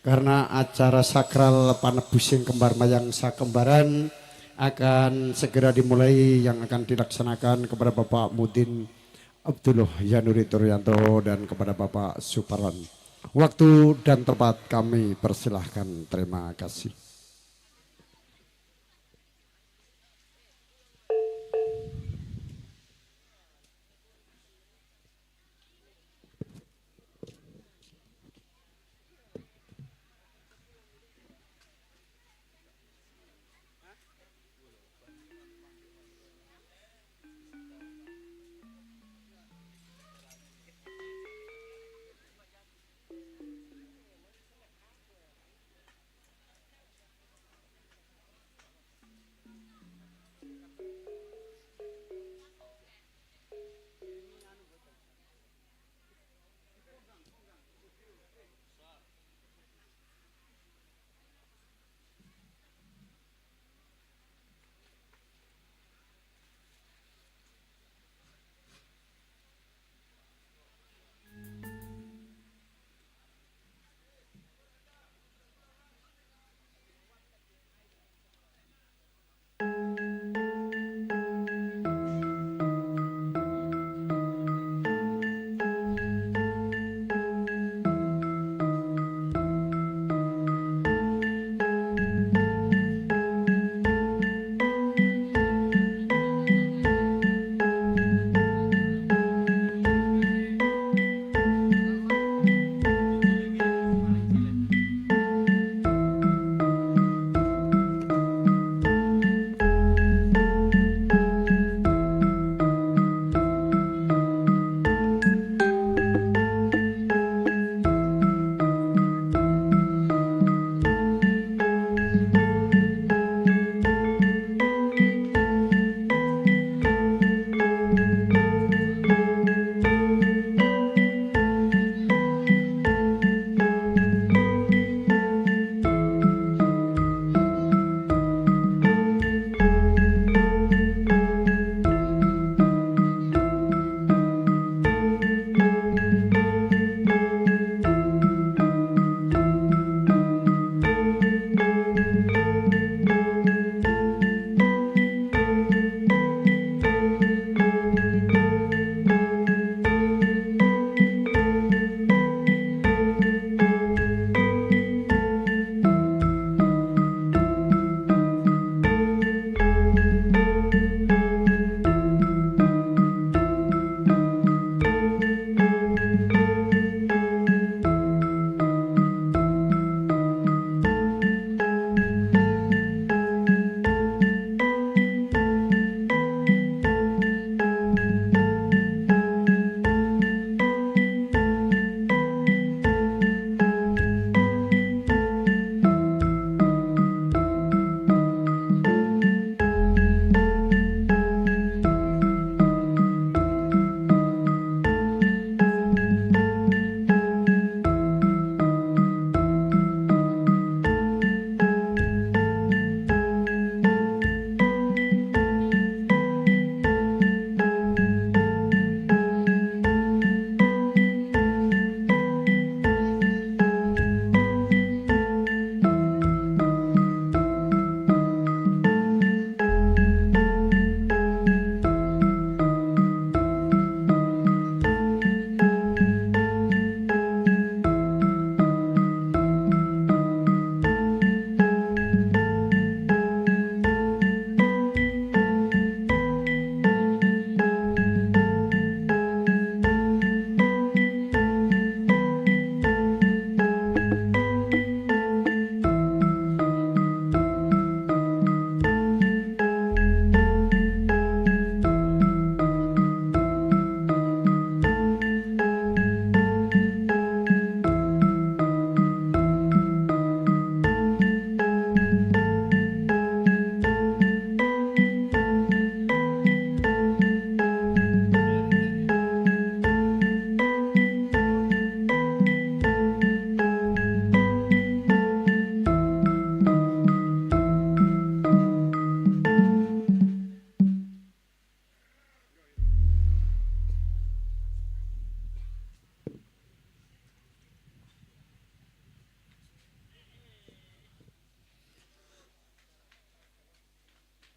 Karena acara sakral Panebusing Kembar Mayang Sakembaran akan segera dimulai yang akan dilaksanakan kepada Bapak Mudin Abdullah Yanuri Turyanto dan kepada Bapak Suparan. Waktu dan tempat kami persilahkan. Terima kasih.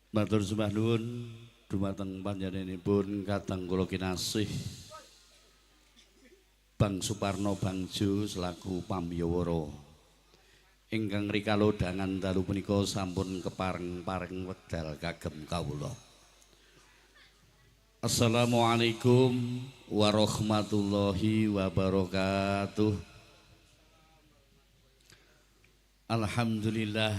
Matur sembah nuwun dumateng panjenenganipun kadang kula kinasih Bang Suparno Bangjo selaku pamiyawara ingkang rikala dangan dalu punika sampun kepareng-pareng wekdal kagem kawula. Assalamualaikum warahmatullahi wabarakatuh. Alhamdulillah,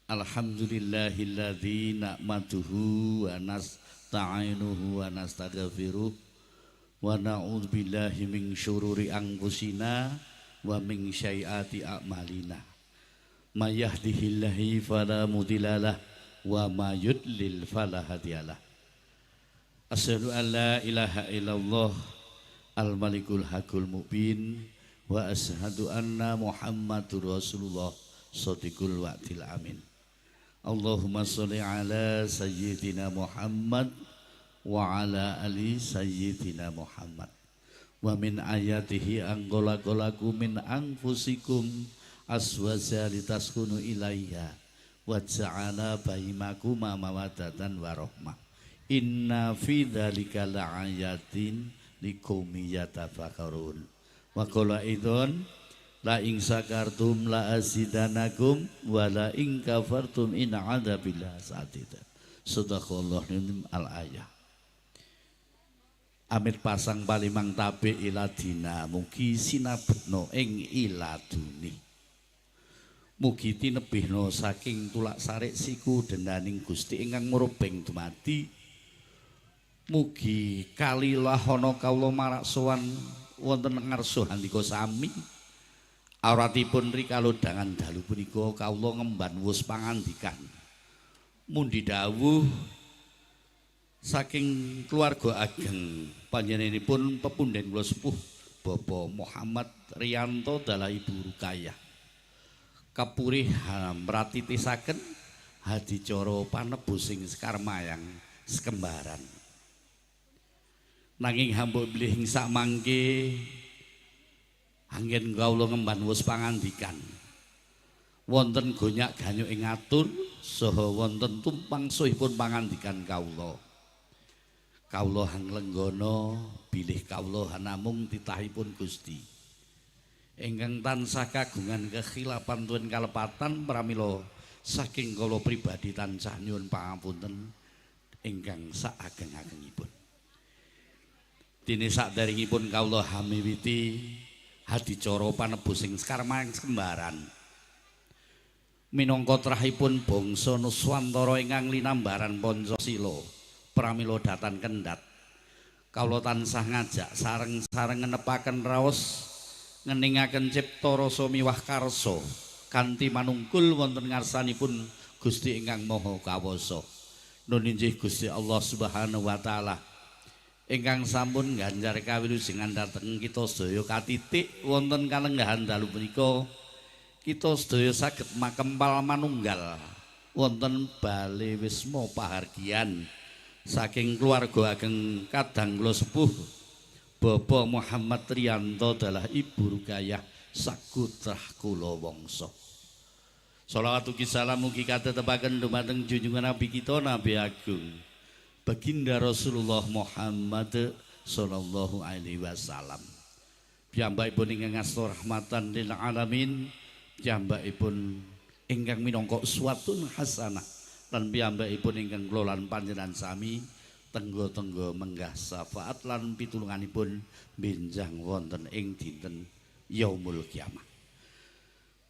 alhamdulillahilladzi na'maduhu wa nasta'inuhu wa nastaghfiruh wa na'udzubillahi min syururi anfusina wa min syai'ati a'malina. May yahdihillahu fala mudhillalah wa may yudlil fala hadiyalah. Asyhadu an la ilaha illallah al-malikul haqqul mubin wa asyhadu anna Muhammadur Rasulullah shadiqul wa'dil amin. Allahumma sholli ala sayyidina Muhammad wa ala ali sayyidina Muhammad. Wa min ayatihi anggolakolaku min anfusikum aswaja litaskunu ilaiha wa ja'ala bainakum mawaddatan wa rahmah. Inna fi dzalika la'ayatin liqaumin yatafakkarun. Wa qala idzon la in sakartum la azidanakum wa la in kafartum in adzabil sadid. Sadaqallahul al-ayah. Amit pasang palimang tabe iladina mugi sinabekno ing iladuni. Mugi tinebihno saking tulak sarik siku dendaning Gusti ingkang murubeng dumadi. Mugi kalilahana kawula marak sowan wonten ngarsa handika sami. Awratipun rikala dangan dalu punika kawula ngemban wus pangandikan. Mundi dawuh saking keluarga ageng panjenenganipun pepundhen kula sepuh Bapak Muhammad Riyanto dalah Ibu Rukayah. Kapurih mratitisaken hadicara panebusing Sekar Mayang Sekembaran. Nanging hamba bilih sak mangke anggen kawula ngemban wus pangandikan. Wonten gonyak ganyuk ing atur saha wonten tumpang suhipun pangandikan kawula. Kawula hanglenggana bilih kawula namung titahipun Gusti. Ingkang tansah kagungan kekhilafan tuwin kalepatan pramila saking kawula pribadi tansah nyuwun pangapunten ingkang saageng-agengipun. Dene sakderengipun kawula hamiwiti hadicara panebusing Sekar Mayang Sekembaran. Minangka trahipun bangsa Nuswantara ingkang linambaran Pancasila pramila datan kendhat. Kawula tansah ngajak sareng-sareng ngenepaken raos ngeningaken cipta rasa miwah karsa kanthi manungkul wonten ngarsanipun Gusti ingkang Maha Kawasa. Nun inggih Gusti Allah Subhanahu wa taala ingkang sampun ngganjar kawilujengan dhateng kita sedaya katitik wonten kalenggahan dalu punika kita sedaya saged makempal manunggal wonten bale wisma pahargyan saking keluarga ageng kadang kula sepuh Bapak Muhammad Riyanto dalah Ibu Rukayah sakutrah kula wangsa. Shalawat ugi salam mugi katetepaken dumateng junjungan Nabi kita Nabi Agung Baginda Rasulullah Muhammad sallallahu alaihi wasallam. Piyambakipun ingkang ngasta rahmatan lil alamin, piyambakipun ingkang minangka uswatun hasanah lan piyambakipun ingkang kula lan panjenengan sami tenggo-tenggo menggah syafaat lan pitulunganipun benjang wonten ing dinten yaumul kiamah.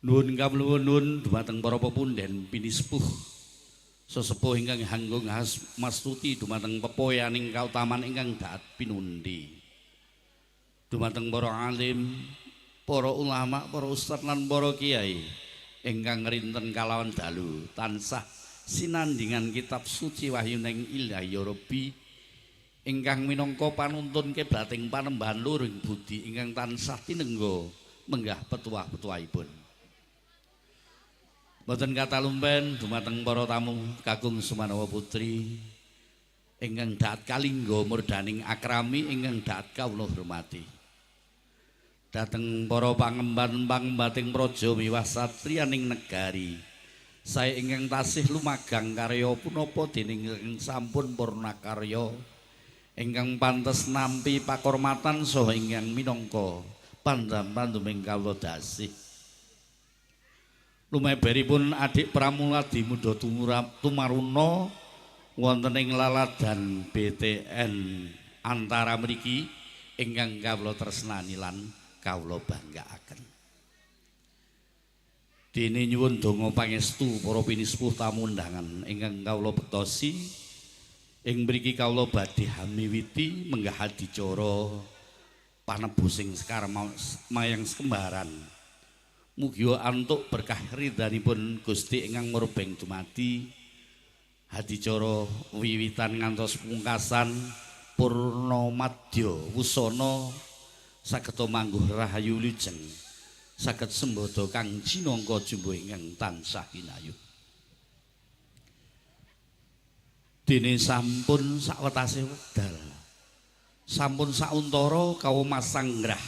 Nuwun kawulan dumateng para pepundhen pinisepuh sesepuh ingkang hanggung mastuti dumateng pepoyaning kautaman ingkang daat pinundi. Dumateng para alim, para ulama, para ustad lan para kiai ingkang rinten kalawan dalu tansah sinandingan kitab suci wahyuning Ilahi Rabbi ingkang minangka panuntun kiblating panembahan luring budi ingkang tansah tinengga menggah petuah-petuahipun. Boten katalumpen dumateng para tamu kakung Sumanawa Putri ingkang daat kalingga murdaning akrami ingkang daat kawula hormati. Dateng para pangemban-pangembating praja miwah satriyaning negari Saya ingkang tasih lumagang karya punapa dening ingkang sampun purna karya ingkang pantes nampi pakurmatan saha ingkang minangka pandam-panduming kawula dasih. Lumeberipun adik Pramuladi Muda Tumaruna wonten ing laladan BTN antara mriki ingkang kawula tresnani lan kawula banggaaken. Dene nyuwun donga pangestu para pinispuh tamu undangan ingkang kawula bektosi ing mriki kawula badhe hamiwiti menggah adicara panebusing Sekar Mayang Sekembaran. Mugi antuk berkah ridhanipun Gusti ingkang murbeng dumadi adicara wiwitan ngantos pungkasan purnamadya wusana saged mangguh rahayu lijeng saged sembada kang jinangka jumbo ingkang tansah hinayuh. Dene sampun sawetase wekdal sampun sauntara kawomasanggrah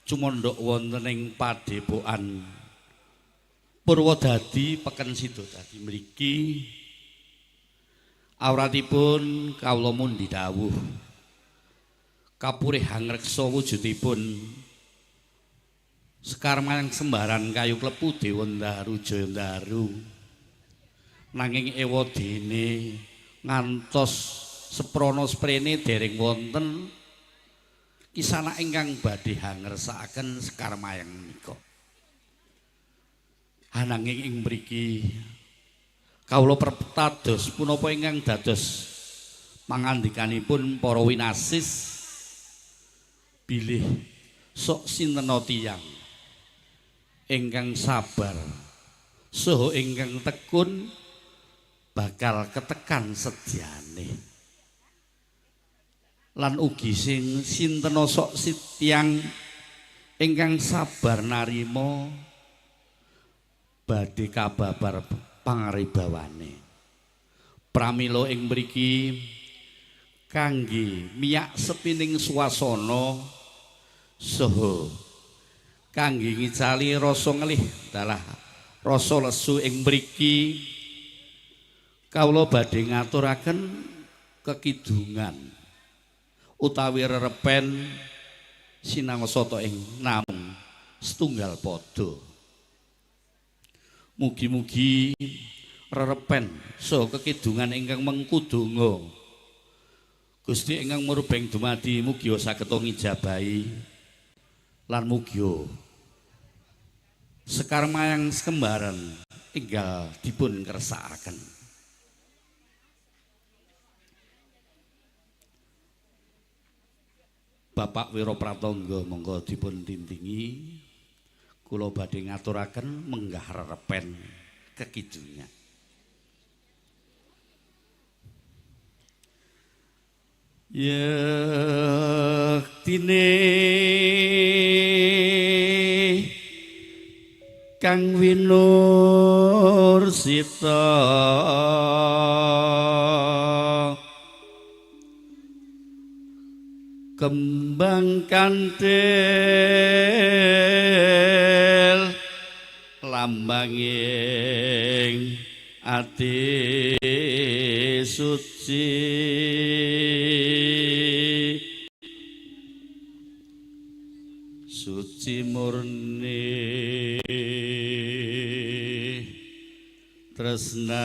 cumondhok wonten ing padepokan Purwodadi Peken Sidodadi mriki awratipun kawula mundi dawuh kapurih angreksa wujudipun Sekar Mayang Sembaran kayu klepu Dewa Ndaru Jaya Ndaru nanging ewadene ngantos seprana sprene dereng wonten kisana ingkang badhe ngresakaken Sekar Mayang menika. Ananging ing mriki kawula pertados punapa ingkang dados mangandikanipun para winasis bilih sok sinten tiyang ingkang sabar saha ingkang tekun bakal ketekan sedyane. Lan ugi sing sinten sok tiyang ingkang sabar narima badhe kababar pangaribawane. Pramila ing mriki kangge miyak sepining swasana saha kangge ngicali rasa ngelih dalah rasa lesu ing mriki kawula badhe ngaturaken kekidungan utawi rerepen sinangosata ing namung setunggal pada. Mugi-mugi rerepen saha kekidungan ingkang mengkudunga Gusti ingkang murbeng dumadi mugi saged ngijabahi lan mugi Sekar Mayang Sekembaran enggal dipun kersakaken. Bapak Wiro Pratangga monggo dipun tintingi kula badhe ngaturaken menggah rerepen kekidungan. Yektine Kang Winursita kembang kantil lambanging ati suci suci murni tresnanipun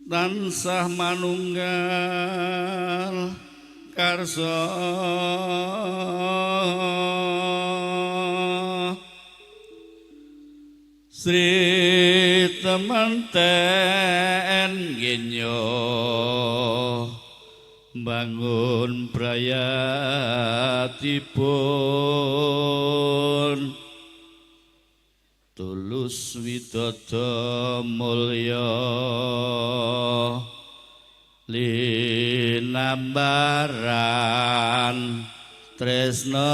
tansah manunggal karsa Sri temanten genyo bangun prayatipun tulus widodо mulya linambaran tresna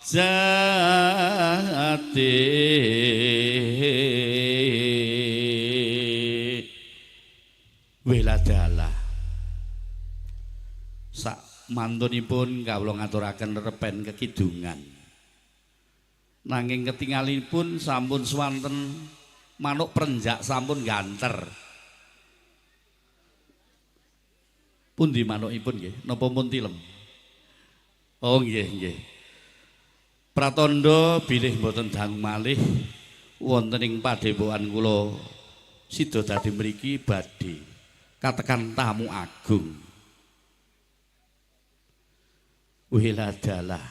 jati weladala sak mantunipun kawula ngaturaken repen kekidungan. Nanging ketingalipun sampun swanten manuk prenjak sampun ganter. Pundi manukipun nggih? Napa pun tilem? Oh nggih nggih. Pratandha bilih mboten dangu malih wonten ing padepokan kula Sidodadi mriki badhe katekan tamu agung. Wiladalah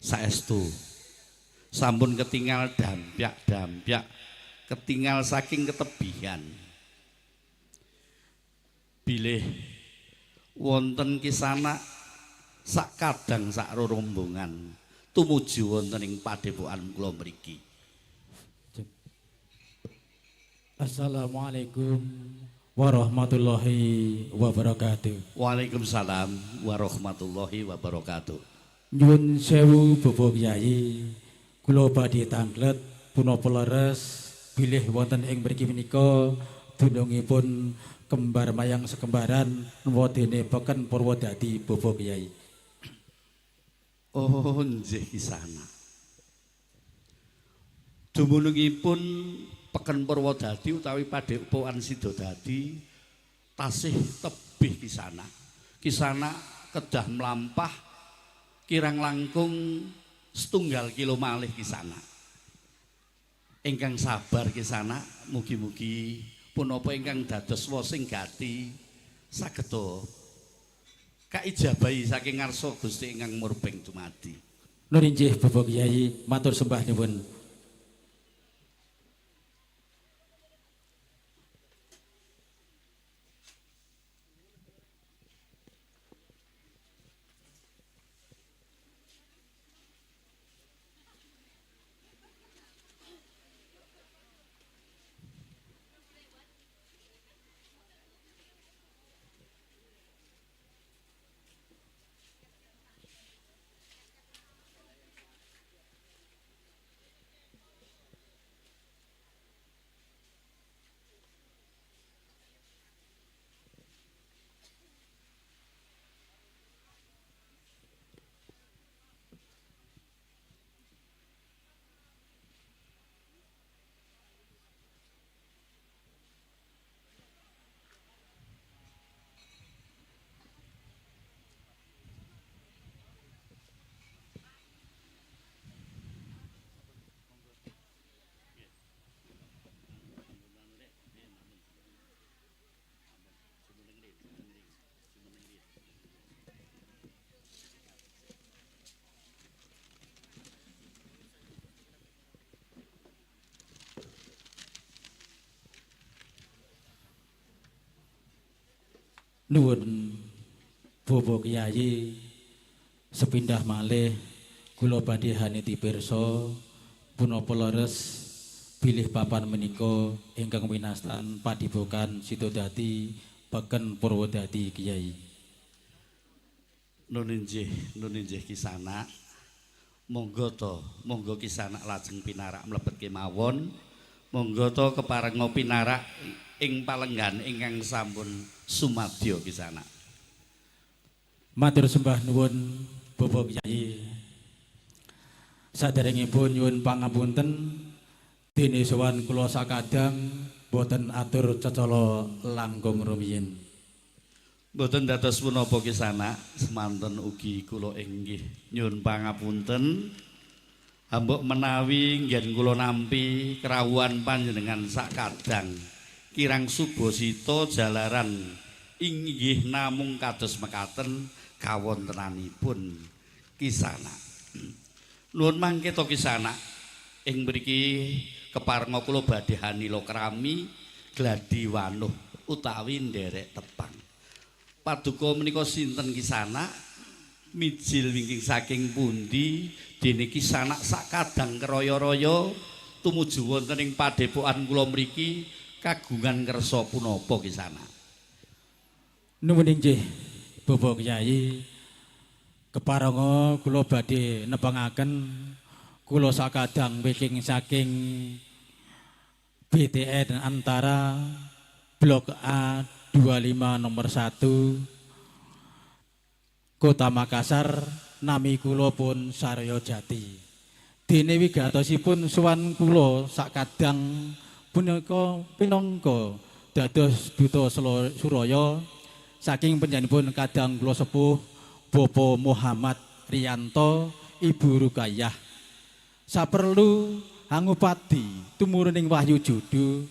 saestu sampun ketingal dampyak-dampyak, ketingal saking ketebihan. Bilih wonten kisana sak kadang sak rombongan tumuju wonten ing padepokan kula mriki. Assalamualaikum warahmatullahi wabarakatuh. Waalaikumsalam warahmatullahi wabarakatuh. Nyuwun sewu Bapak Kyai, kula badhe tanglet punapa leres bilih wonten ing mriki menika dunungipun kembar mayang sekembaran wadene peken Purwodadi Bapak Kyai. Oh nggih kisana. Dumunungipun peken Purwodadi utawi Padepokan Sidodadi tasih tebih kisana. Kisana kedah melampah kirang langkung 1 kilo malih kisana. Ingkang sabar kisana, mugi-mugi punapa ingkang dados wasing gati sageta kaijabahi saking ngarsa Gusti ingkang murbeng dumadi. Nur inggih Bapak Kyai, matur sembah nuwun. Nuwun Bapak Kyai, sepindah malih kula badhe haniti pirsa punapa leres bilih papan menika ingkang winastan Padepokan Sidodadi peken Purwodadi Kyai. Nun inggih kisana. Monggo kisana lajeng pinarak mlebet kemawon. Monggo to keparenga pinarak ing palenggan ingkang sampun sumadya kisana. Matur sembah nuwun Bapak Kyai. Saderengipun nyuwun pangapunten dene sowan kula sakadang boten atur cecala langkung rumiyin. Boten dados punapa kisana, semanten ugi kula inggih nyuwun pangapunten. Ambok menawi nggen kula nampi krawuhan panjenengan sakadang kirang subasita jalaran inggih namung kados mekaten kawontenanipun kisana. Nuwun mangke to kisana ing mriki keparenga kula badhe hanila krami gladi wanuh utawi nderek tepang. Paduka menika sinten kisana? Mijil wingking saking pundi dene kisana sakadang keraya-raya tumuju wonten ing padepokan kula mriki kagungan kersa punapa kisana? Nuwun inggih Bapak Kyai, keparenga kula badhe nepangaken kula sakadang wingking saking BTN antara Blok A 25 nomor 1 Kota Makassar nami kula pun Sarya Jati. Dene wigatosipun sowan kula sakadang punika pinangka dados duta Suraya saking panjenenganipun kadang kula sepuh Bapak Muhammad Riyanto Ibu Rukayah. Saperlu Hangupati tumuruning Wahyu Judu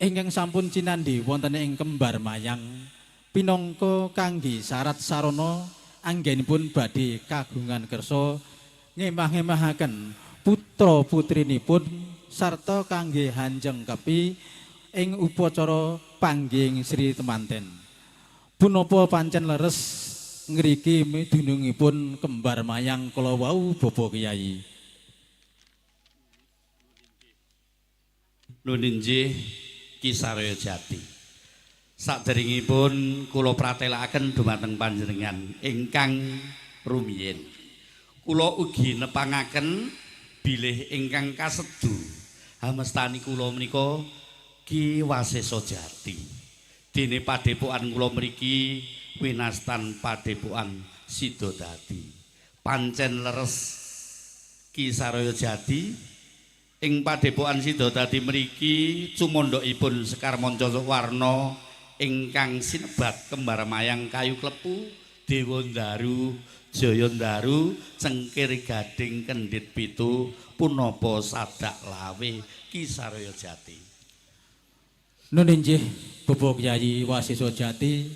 ingkang sampun cinandhi wonten ing Kembar Mayang pinangka kangge syarat sarana anggenipun badhe kagungan kersa ngemah-ngemahaken putra putrinipun sarta kangge hanjeng kepi ing upacara panggih Sri Temanten. Punapa pancen leres ngriki midunungipun Kembar Mayang kala wau Bapak Kyai. Nun inggih Ki Sarya Jati. Saderengipun kula pratelakaken dumateng panjenengan ingkang rumiyin. Kula ugi nepangaken bilih ingkang kasedu hamestani kula menika Ki Wasesa Jati. Dene padepokan kula mriki winastan padepokan Sidodadi. Pancen leres Ki Sarya Jati ing padepokan Sidodadi mriki cumondhokipun Sekar Manca Warna ingkang sinebat Kembar Mayang Kayu Klepu Dewa Ndaru Jaya Ndaru Cengkir Gading Kendhit Pitu punapa sadak lawe Ki Sarya Jati. Nun inggih Bapak Kyai Wasesa Jati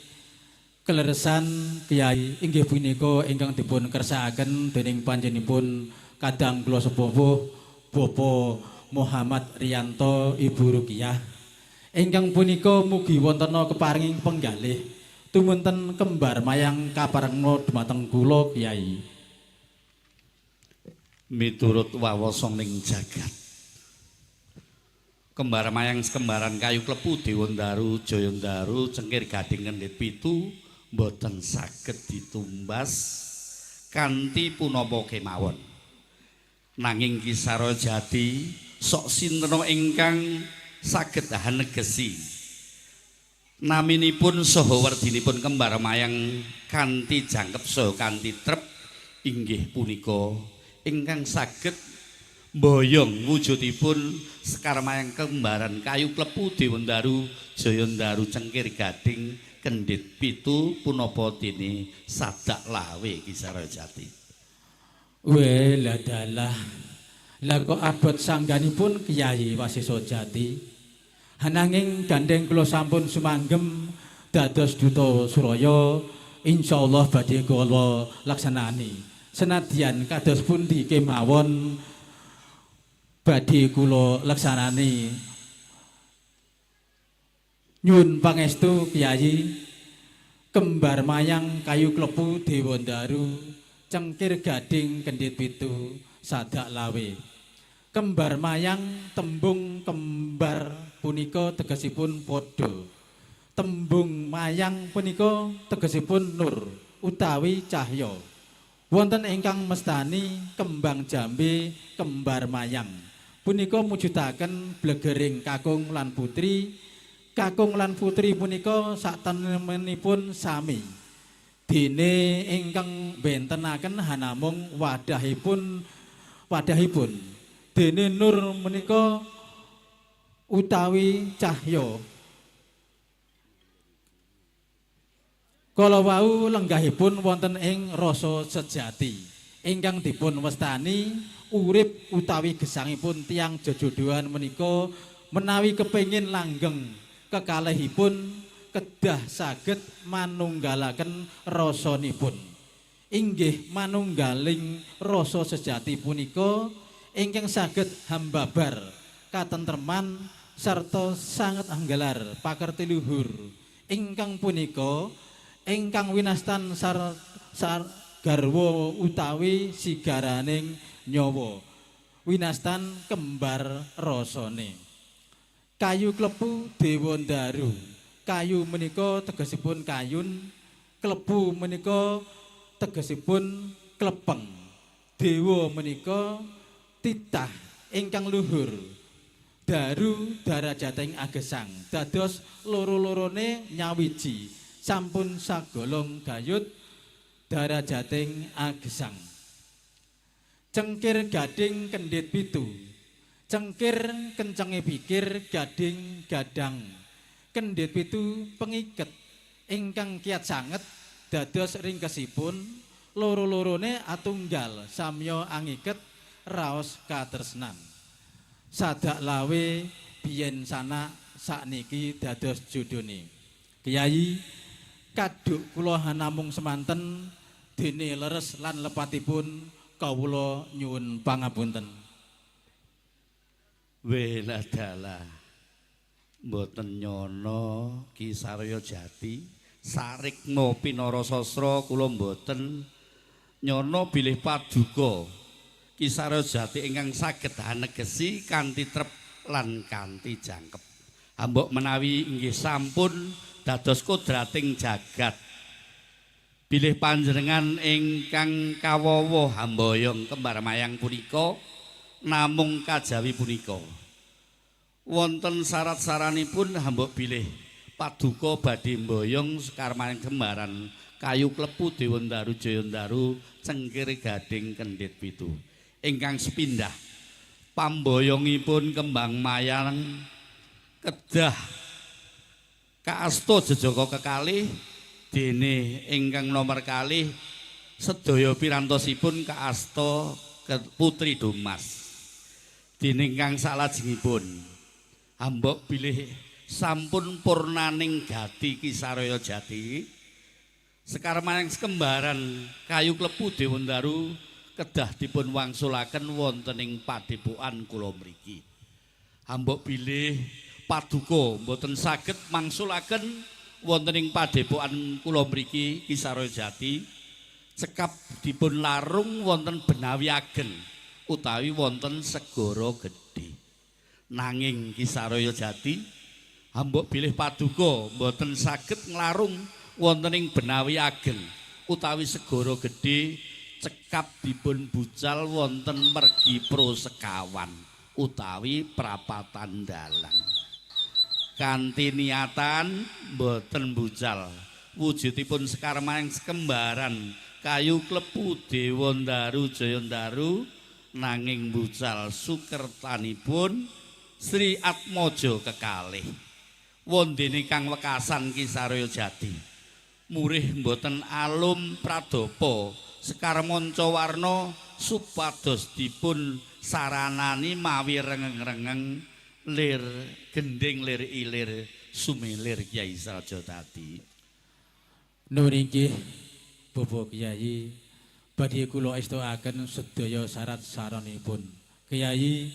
keleresan Kyai inggih punika ingkang dipun kersakaken dening panjenenganipun kadang kula sepuh Bapak Muhammad Riyanto Ibu Rukiyah ingkang punika mugi wontena keparinging penggalih tumunten Kembar Mayang kaparengna dumateng kula Kyai. Miturut wawasan ning jagat Kembar Mayang sekembaran Kayu Klepu Dewa Ndaru Jaya Ndaru Cengkir Gading Kendhit Pitu boten saged ditumbas kanthi punapa kemawon. Nanging Ki Sarya Jati sok sinten ingkang saged hanegesi naminipun saha werdinipun Kembar Mayang kanthi jangkep saha kanthi trep inggih punika ingkang saged mboyong wujudipun Sekar Mayang Kembaran Kayu Klepu Dewa Ndaru Jaya Ndaru Cengkir Gading Kendhit Pitu punapa dene sadak lawe Ki Sarya Jati. Wela dalah lah kok abot sangganipun Kyai Wasesa Jati hananging gandeng kula sampun sumanggem dados duta Suraya insyaallah badhe kula laksanani senadyan kados pundi kemawon badhe kula laksanani nyuwun pangestu Kyai Kembar Mayang Kayu Klepu Dewa Ndaru Cengkir Gading Kendhit Pitu sadak lawe. Kembar Mayang tembung kembar punika tegesipun padha. Tembung mayang punika tegesipun nur utawi cahya. Wonten ingkang mestani kembang jambe Kembar Mayang. Punika mujudaken blegering kakung lan putri. Kakung lan putri punika saktenemenipun sami. Dene ingkang bentenaken hanamung wadahipun dene nur menika utawi cahya kala wau lenggahipun wonten ing rasa sejati ingkang dipun wastani urip utawi gesangipun tiyang jejodhoan menika menawi kepengin langgeng kekalihipun kedah saged manunggalaken rasanipun. Inggih manunggaling rasa sejati punika ingkang saged hambabar katentreman sarta sanget anggelar pakerti luhur. Ingkang punika ingkang winastan sar garwa utawi sigaraning nyawa. Winastan kembar rasane. Kayu Klepu Dewa Ndaru. Kayu menika tegesipun kayun, klepu menika tegesipun klepeng. Dewa menika titah ingkang luhur. Daru darajating agesang. Dados loro-lorone nyawiji. Sampun sagolong gayut darajating agesang. Cengkir gading kendhit pitu, cengkir kencenge pikir gading gadang. Kendhit pitu pengiket ingkang kiat sanget dados ringkesipun loro-lorone atunggal samya angiket raos katresnan. Sadak lawe biyen sanak sakniki dados jodhone. Kyai kaduk kula namung semanten dene leres lan lepatipun kawula nyuwun pangapunten. Wenadala mboten nyono Ki Sarya Jati sarikna pinara sastra kula mboten nyono bilih paduka Ki Sarya Jati ingkang saged hanegesi kanthi trep lan kanthi jangkep. Ambok menawi inggih sampun dados kodrating jagat. Bilih panjenengan ingkang kawawa hamboyong kembar mayang punika namung kajawi punika. Wonten syarat-syaranipun hambok bilih paduka badhe mboyong sakarmaning kembaran kayu klepu Dewandaru Jayandaru cengkir gading kendhit pitu. Ingkang sepindah pamboyongipun kembang mayang kedah kaasta jejaka kekalih dene ingkang nomor kalih sedaya pirantosipun kaasta Putri Dumas. Dene ingkang salajengipun ambok bilih sampun purnaning gati Ki Sarya Jati sekarmaning kembaran kayu klepu Dewandaru kedah dipun wangsulaken wonten ing padepokan kula mriki. Ambok bilih paduka mboten saged mangsulaken wonten ing padepokan kula mriki Ki Sarya Jati cekap dipun larung wonten Benawi Ageng utawi wonten Segara Gedhe. Nanging Ki Sarya Jati ambok bilih paduka mboten saged nglarung wonten ing Benawi Ageng utawi Segara Gedhe cekap dipun bucal wonten mergi Prosekawan utawi prapatan dalang. Kanthi niatan mboten bucal wujudipun sekarmaning kembaran kayu klepu Dewandaru Jayandaru nanging bucal sukertanipun Sri Atmaja kekalih. Wondene kang wekasan Ki Sarya Jati murih mboten alum pradapa sekar manca warna supados dipun saranani mawi rengeng-rengeng lir gending lir ilir sumilir Kyai Sarya Jati. Nuwun inggih Bapak Kyai badhe kula estuaken sedaya syarat-syaranipun. Kyai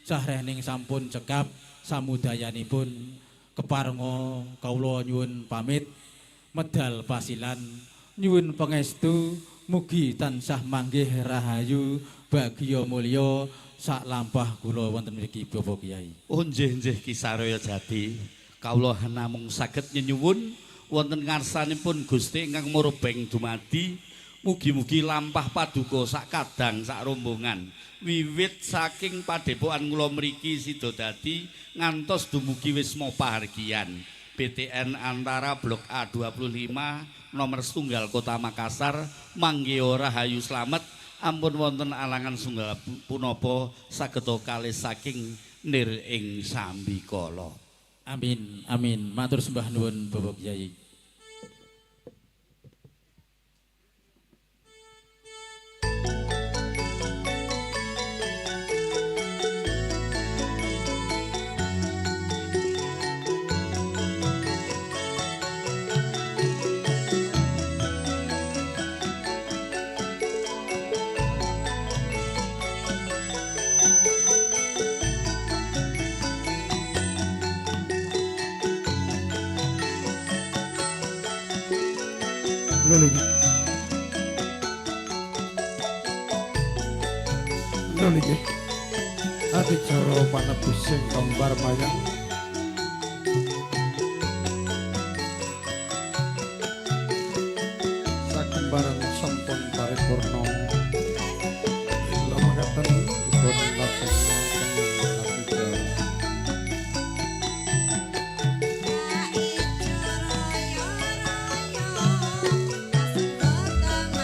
sahrening sampun cekap samudayanipun keparenga kawula nyuwun pamit medal pasilan nyuwun pangestu mugi tansah manggih rahayu bagya mulya sak lampah kula wonten mriki Bapak Kyai. Oh nggih Ki Sarya Jati kawula namung saged nyuwun wonten ngarsanipun Gusti ingkang murbeng dumadi mugi-mugi lampah paduka sak kadang sak rombongan wiwit saking padepokan kula mriki Sidodadi ngantos dumugi Wisma Pahargyan BTN antara Blok A25 nomor setunggal Kota Makassar manggiya rahayu slamet ampun wonten alangan sunggal punapa sageta kalih saking nir ing sambikala. Amin amin matur sembah nuwun Bapak Kyai. Lho adicara panebusing kembar mayang sakembaran sampun paripurna kula mekaten dipun lajengaken adicara Raya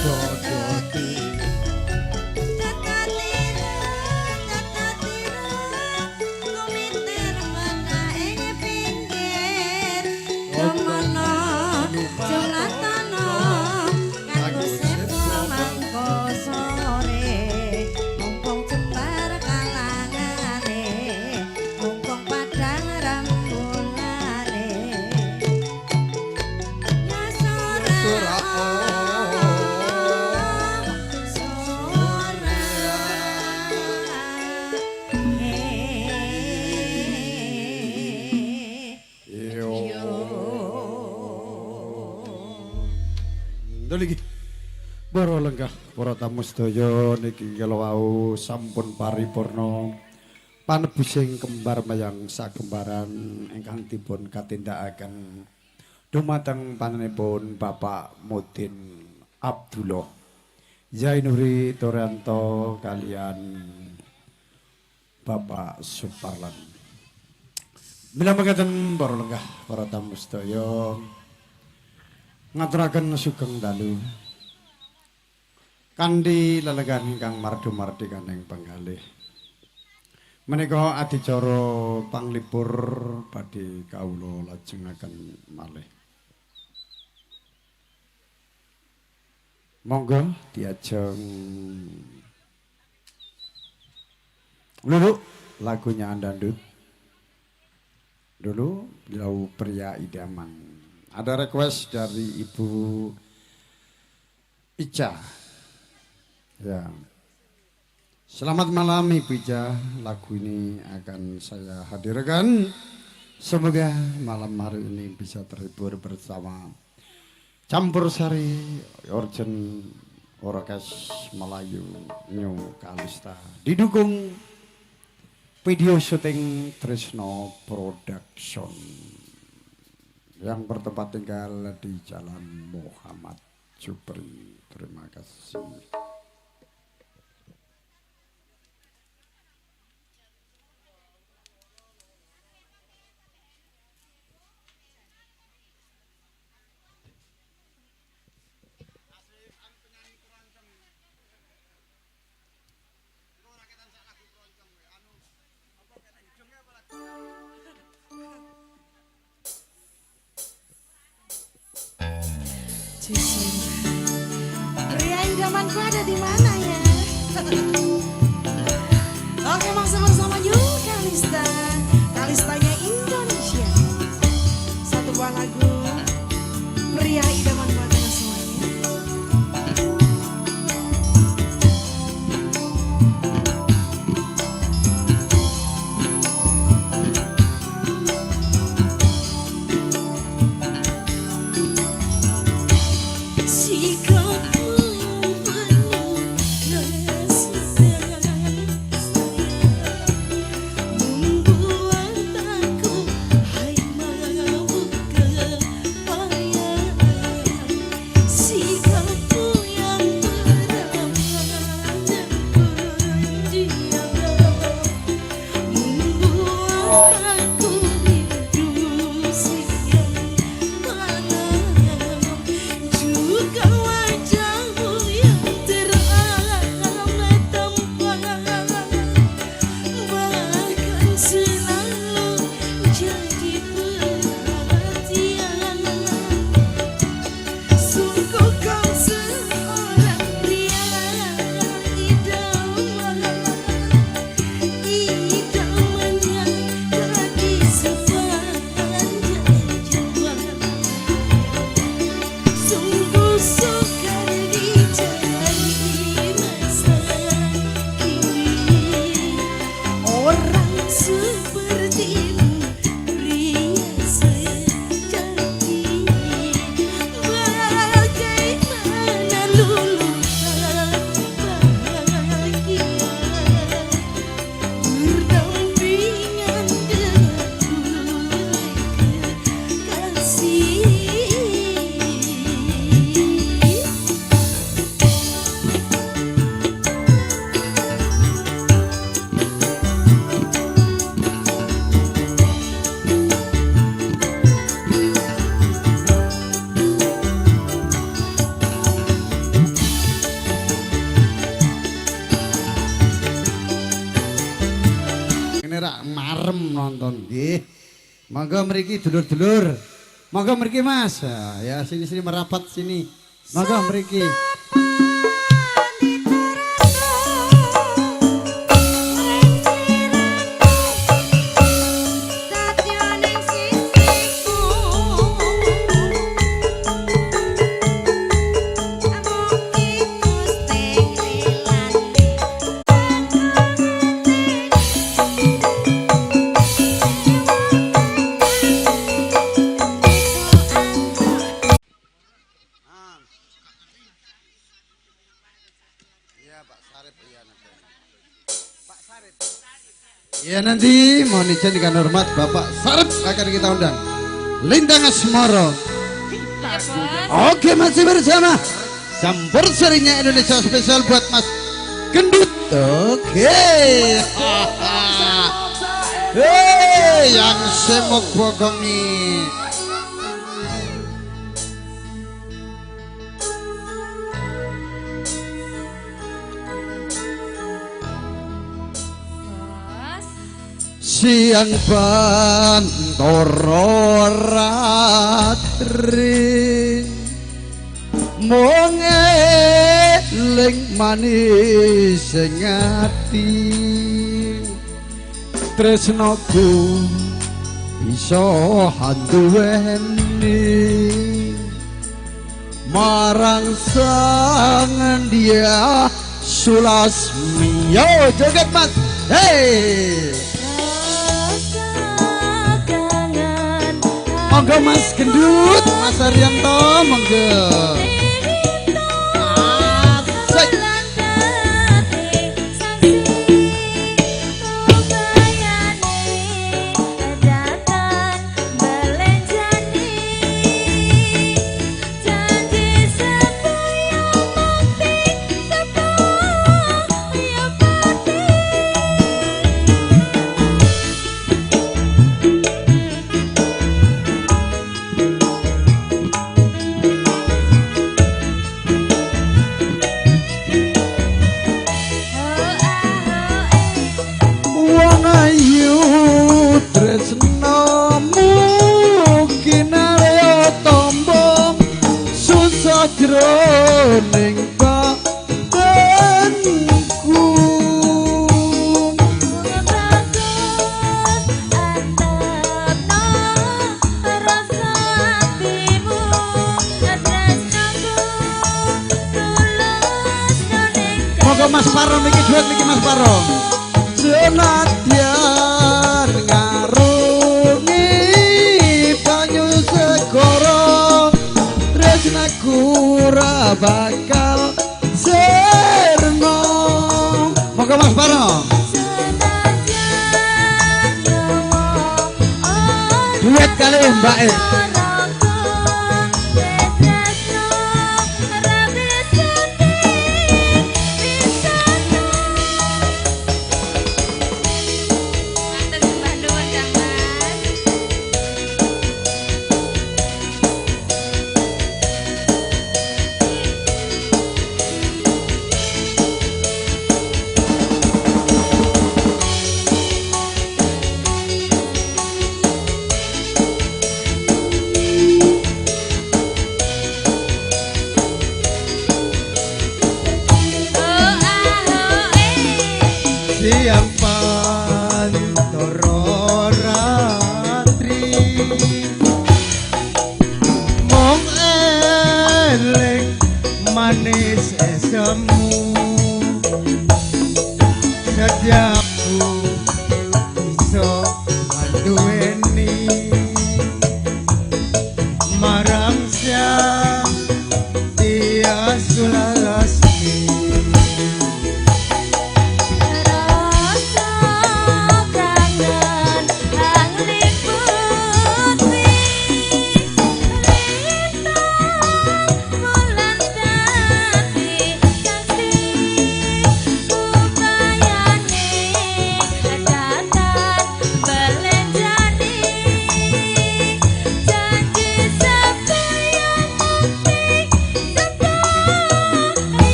dodoti. Lagi boro lenggah para tamu sedaya niki kalau wau sampun paripurna panebusing kembar mayang sakembaran ingkang dipun katindakaken dumateng panjenenganipun Bapak Mudin Abdullah Zainuri Torianto kalian Bapak Suparlan. Mila mekaten para lenggah para tamu sedaya ngaturaken sugeng dalu kanthi lelegan ingkang mardu-mardi kaneng penggalih menika adicara panglipur badhe kawula lajengaken malih. Monggo diajeng Lulu lagunya Andandut dulu Lau Pria Idaman. Ada request dari Ibu Ica. Ya. Selamat malam Ibu Ica. Lagu ini akan saya hadirkan. Semoga malam hari ini bisa terhibur bersama Campur Sari Orjen Orkes Melayu New Kalista. Didukung video syuting Trisno Production yang bertempat tinggal di Jalan Muhammad Jupri. Terima kasih. Pria idamanku ada di mana ya? Oke, maksa bersama yuk Kalista. Kalistanya Indonesia. Satu buah lagu Pria idamanku adalah semuanya. Membuat aku hai mau kepayang. penonton nggih. Monggo mriki dulur-dulur. Monggo mriki Mas. Ya sini merapat sini. Monggo mriki. Ya nanti mohon izin dengan hormat Bapak Sarip akan kita undang Lintang Asmoro. Oke, masih bersama Campur Serinya Indonesia spesial buat Mas Gendut. Oke. Hei, yang semok bogongi. Siang pantoro ratri mongeling manis ngati tresnoku bisa handuweni marang sang dia Sulasmi. Yo joget Mas. Hey, monggo Mas Gendut, Mas Arianto, monggo. Asik. Jroning badanku moga Mas Paro niki duet niki Mas Paro senadyan ngarungi banyu segara tresnaku ora bakal serno. Moga Mas Paro duet kali Mbak E. Siang pantoro ratri mong eling manis esemu setiapku iso manduweni marang siang dia Sulasmi.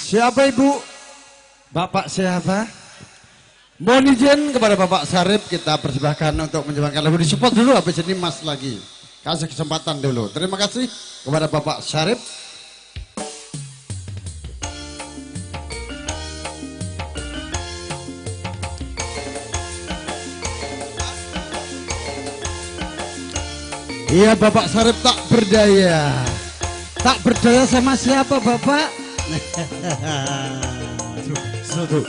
Siapa Ibu? Bapak siapa? Mohon izin kepada Bapak Sarip kita persembahkan untuk menjembatkan lagu disupport dulu habis ini Mas lagi. Kasih kesempatan dulu. Terima kasih kepada Bapak Sarip. Iya Bapak Sarip tak berdaya. Tak berdaya sama siapa Bapak? Suatu.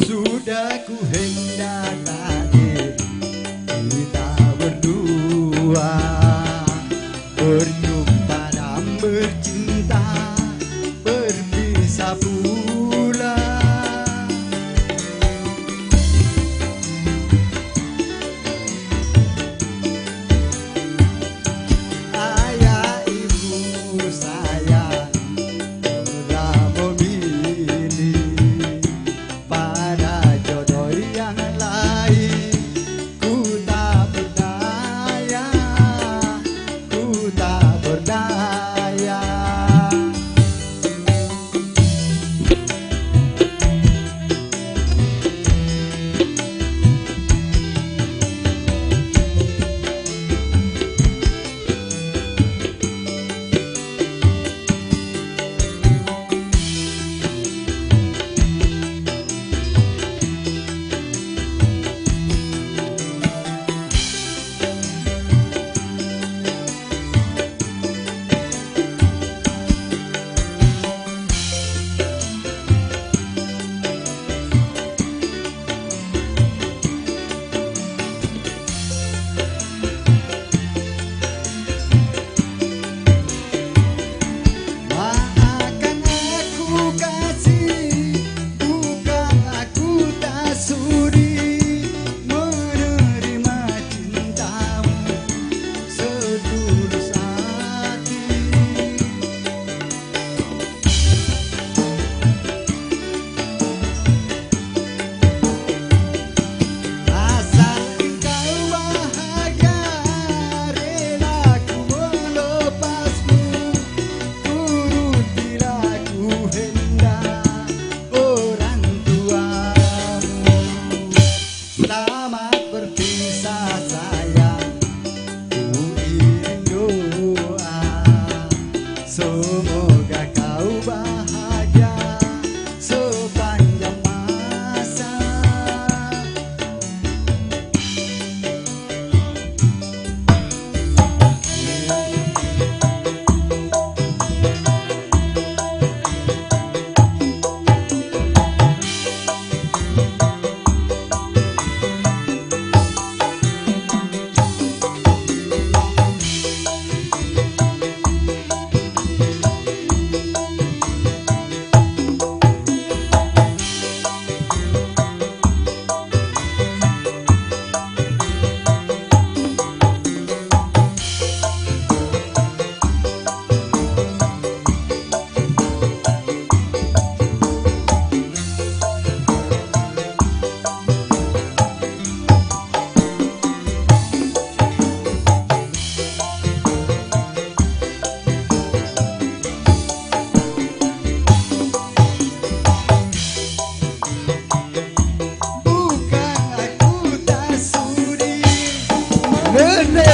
Sudah ku hendak tadi kita berdua berjumpa dan bercinta berpisah pula. Ayah ibu sayang telah memilih pada jodoh yang lain. Ku tak berdaya, ku tak berdaya. Maafkan aku kasih, bukan aku tak sudi menerima cintamu setulus hati. Asal engkau bahagia, rela ku melepasmu. Turutilah ku hendak orang tuamu. Selamat berpisah sayang, ku iring doa. Semoga kau bahagia sepanjang masa.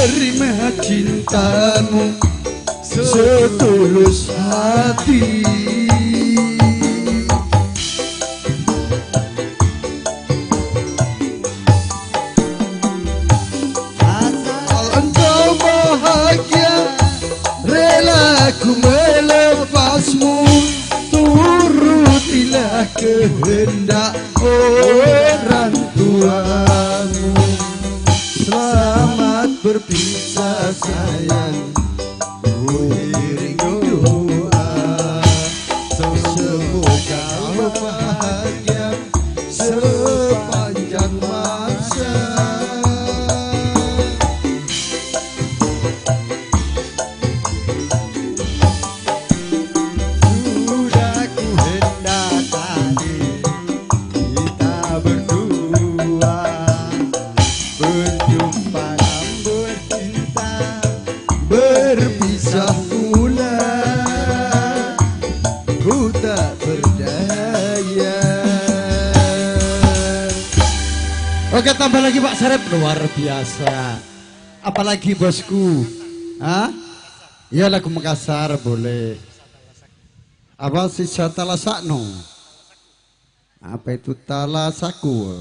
terima cintamu setulus hati. Asal engkau bahagia, rela ku melepasmu. Turutilah kehendak orang tuamu. Selamat berpisah sayang, ku iring doa. Semoga kau bahagia sepanjang masa. Sudah ku hendak tadi kita berdua berjumpa dan bercinta, berpisah pula. Ku tak berdaya. Oke, tambah lagi Pak Sarip, luar biasa. Apalagi bosku, ah? Ya lagu Makassar boleh. Apa sih talasakno? Apa itu talasaku?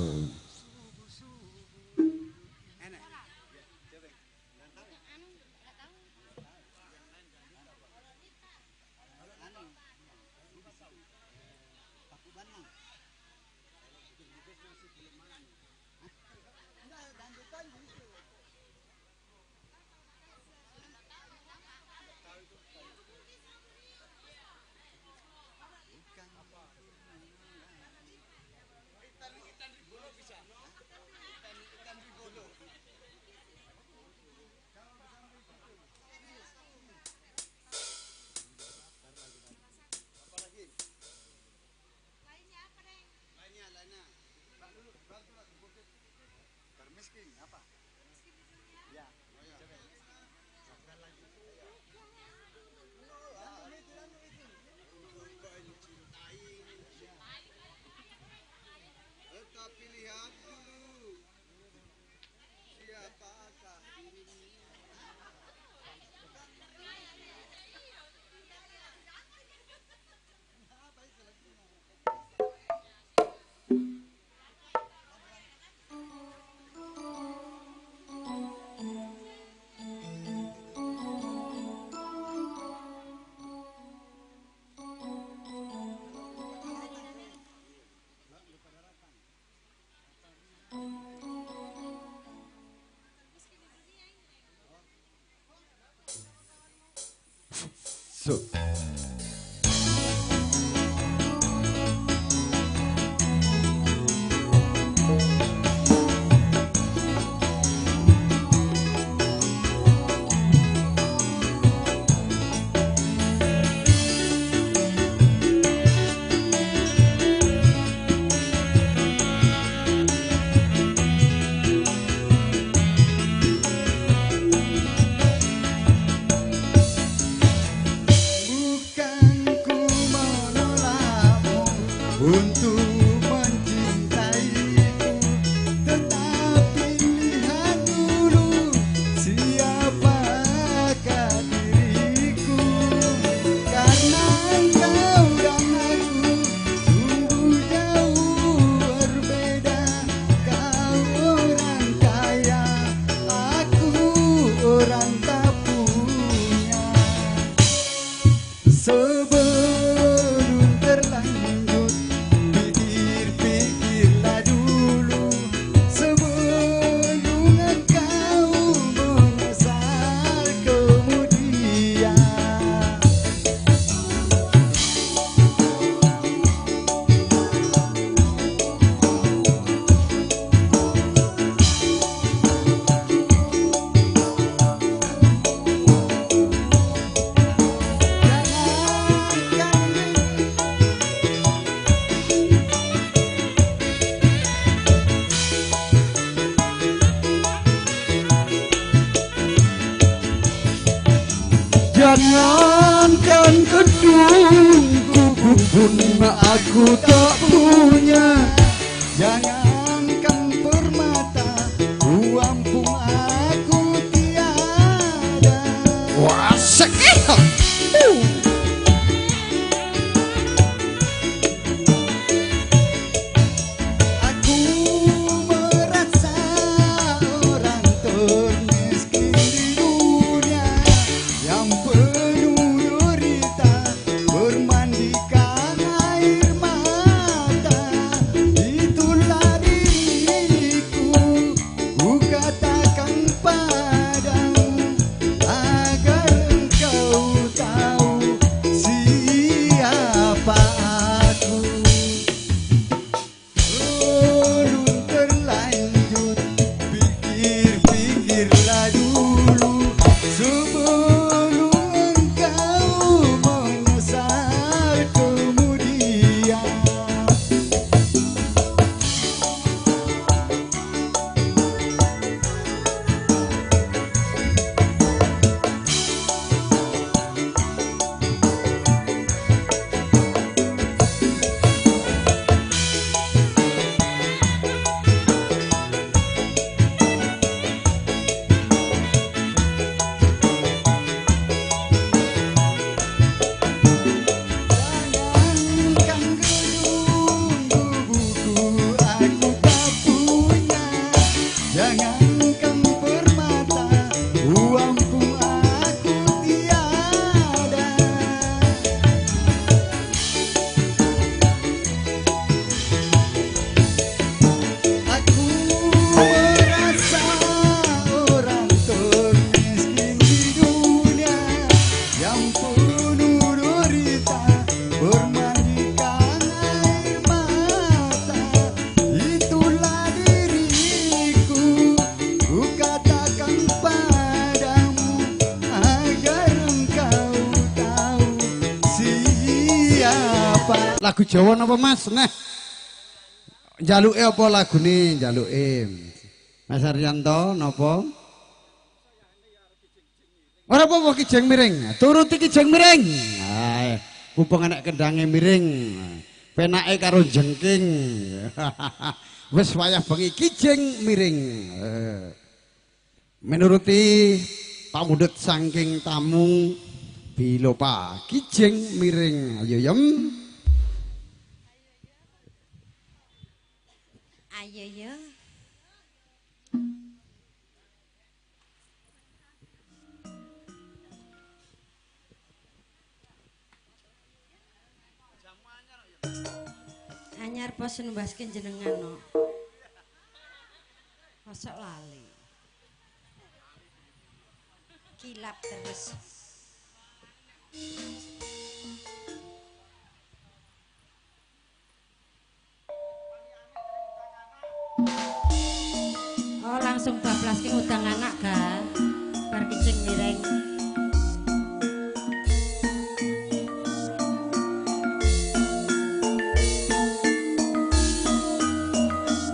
So. Untuk mencintaiku, tetapi lihat dulu siapakah diriku. Karena engkau dan aku sungguh jauh berbeda. Kau orang kaya, aku orang tak punya. Sebelum terlanjur pikir-pikirlah dulu, sebelum engkau menyesal kemudian. Jangankan kedungku pun aku tak punya. Jangankan permata, uang pun aku tiada. Lagu Jawa napa Mas? Nah. Jaluke apa lagune jaluke? Mas Aryanto napa? Ora apa-apa kijeng miring. Turuti kijeng miring. Ah, mumpung anak kendange miring. Penake karo jengking. Wis wayah bengi kijeng miring. Menuruti pamundhut saking tamu Bilopa kijeng miring. Ayo yem. Ayo ya. Anyar pos nembaskeun jenengan no. Mosok lali. Kilap terus. Oh langsung bablaske udang anak ga. Bar kijing miring.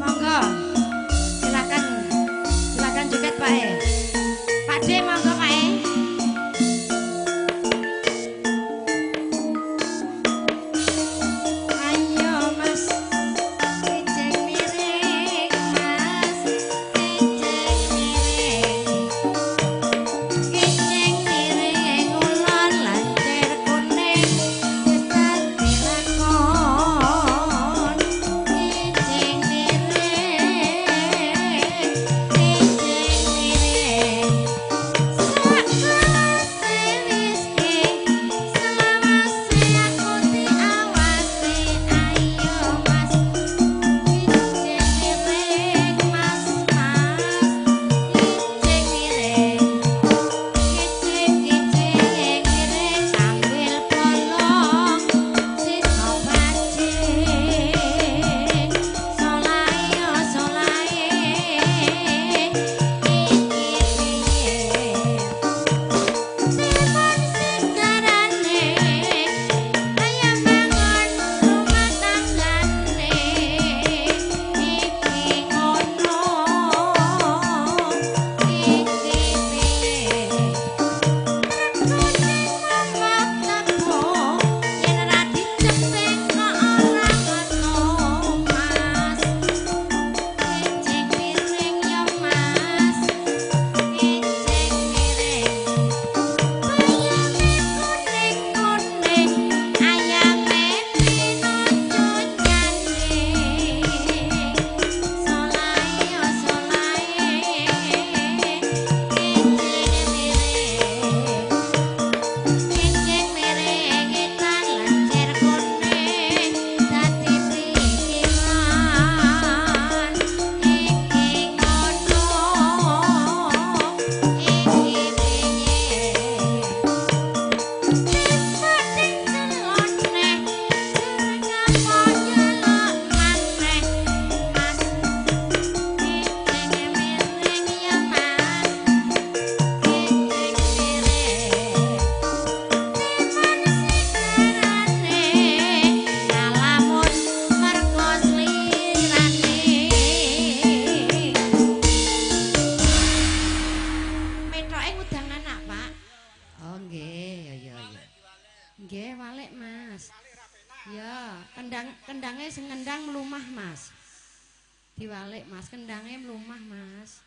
Monggo. Silakan joget Pak E. Pak D monggo Pak E. Ayo Mas. Kijing miring Mas. Kijing miring. Kijing miring ulon lancer kuning. Desak dilakon. Kijing miring. Kijing miring. Saklase rizki. Selawase aku diawasi. Ayo Mas. Kijing miring Mas. Kijing miring. Kijing miring sambil bolong sisa bajing solayo solae Timun segarane ayo bangun rumah tanggane iki ngono iki piye kuning mawak teko yen ra dicepeng kok ora ngono Mas kijing miring ya Mas kijing miring ayame kuning-kuning ayame pinunjun nyanyi solayo solae kijing miring Kijing miring ikan lancer kuning dadi pikiran iki ngono iki piye Timpating celone durung apa nyelok maneh Mas kijing miring ya Mas kijing miring ngalamun mergo slirane metoke ngudang anak Pak oh nggih ya nggih walik Mas ya kendangnya sing ngendang mlumah Mas diwalik Mas kendangnya mlumah Mas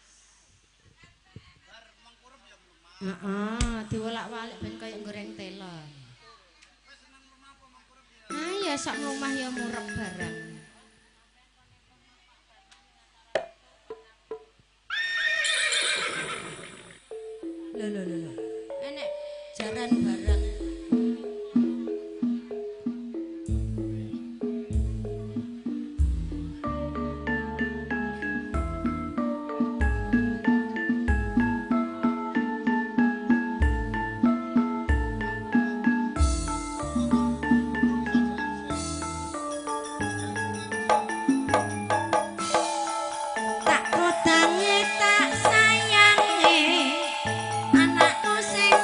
heeh diwolak-walik ben kaya goreng telon ah ya sak mlumah ya murep bareng lho enek jaran bareng tak kodange tak sayange anakku sing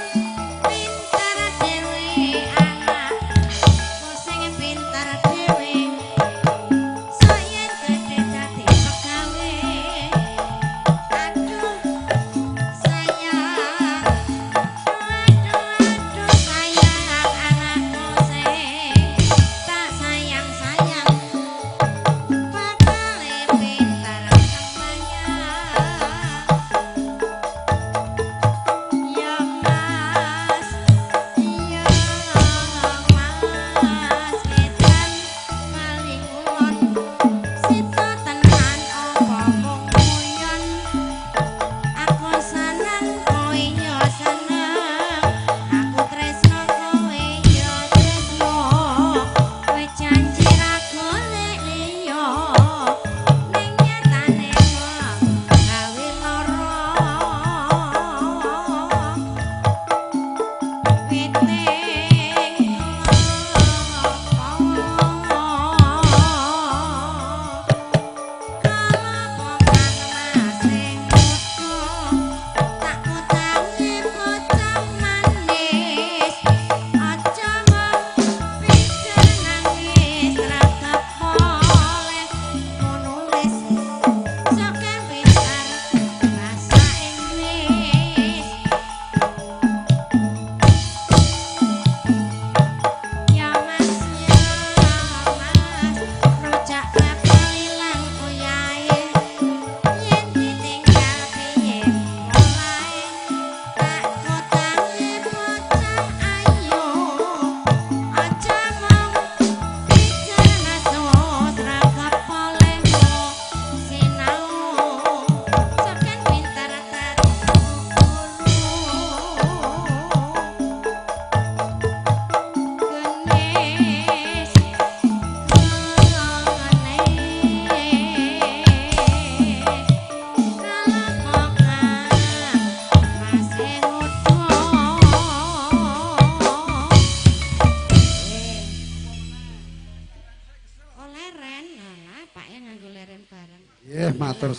pinter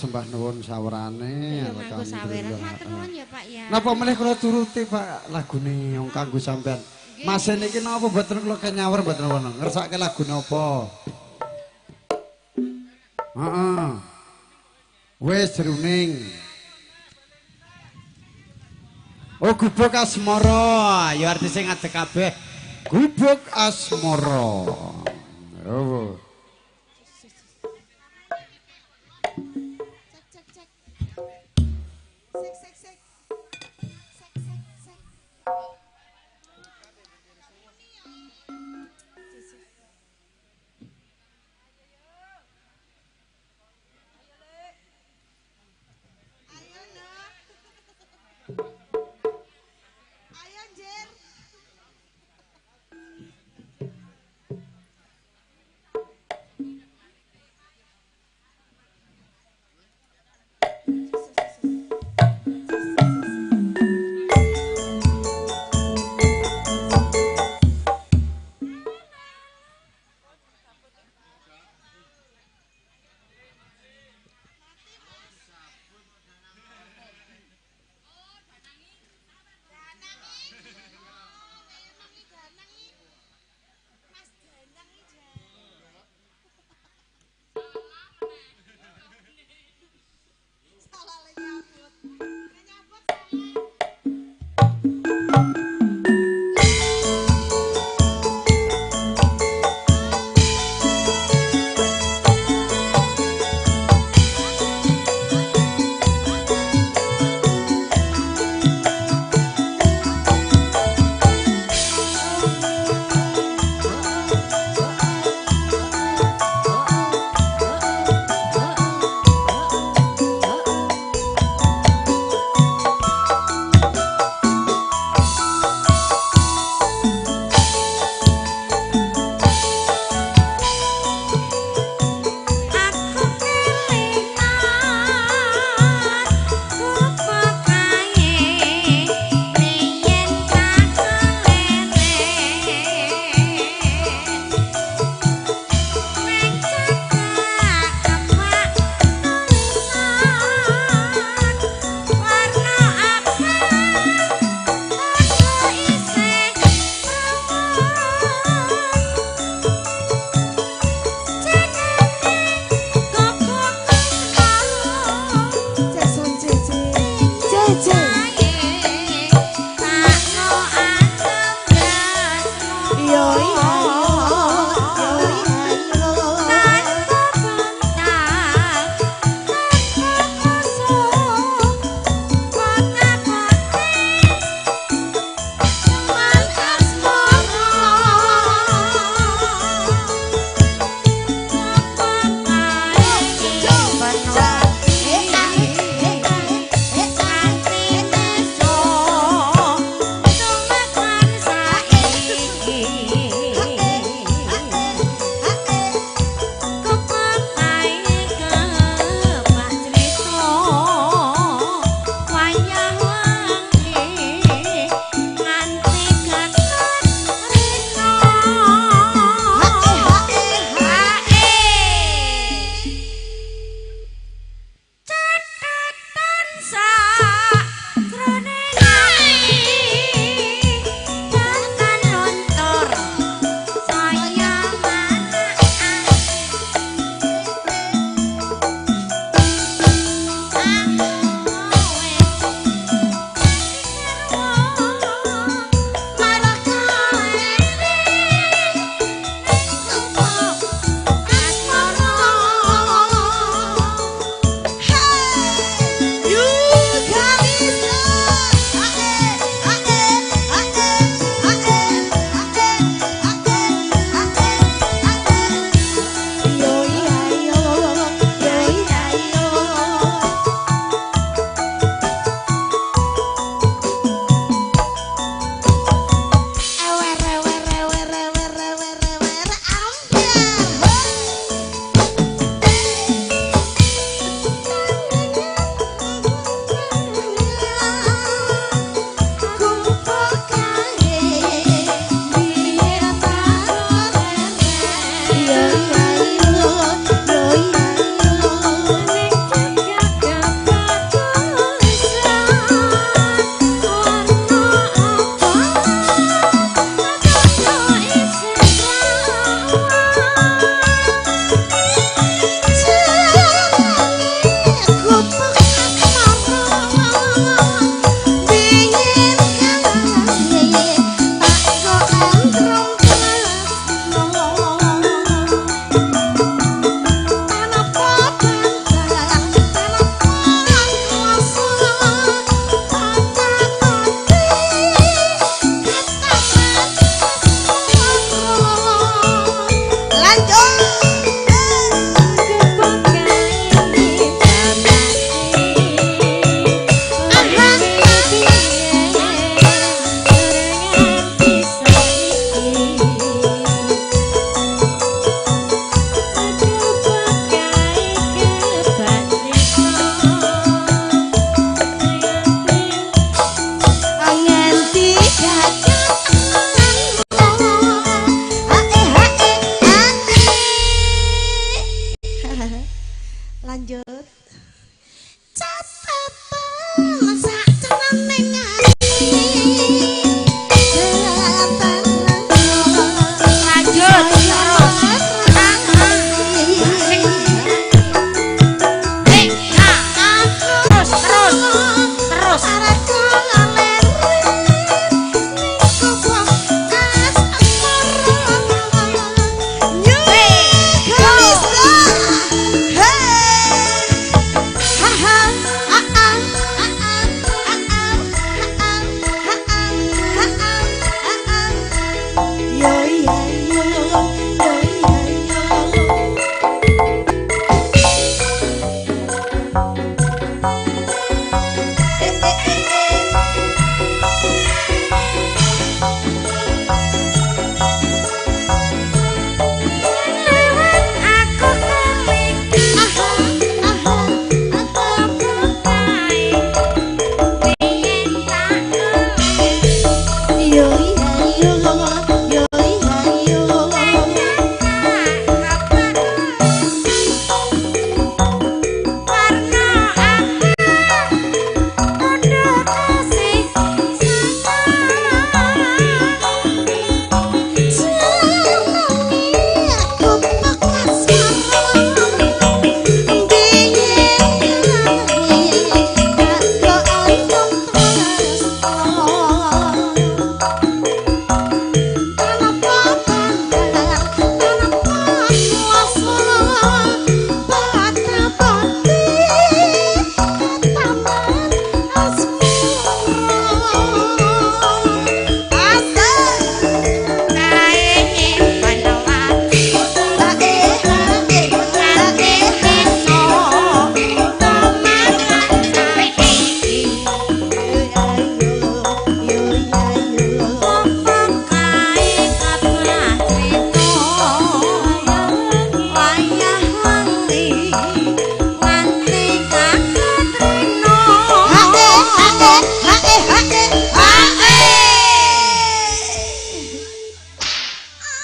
sembah nuwun sawerane. Ya nganggo saweran matur nuwun ya Pak ya. Napa meneh kula turuti Pak lagune yang kanggo sampean. Mas niki napa mboten kula kenyawer mboten wono. Ngersake lagune apa? Heeh. Wis jroning. Oh gubuk asmara, ya arti sing ngadeg kabeh. Gubuk asmara. Oh. Salah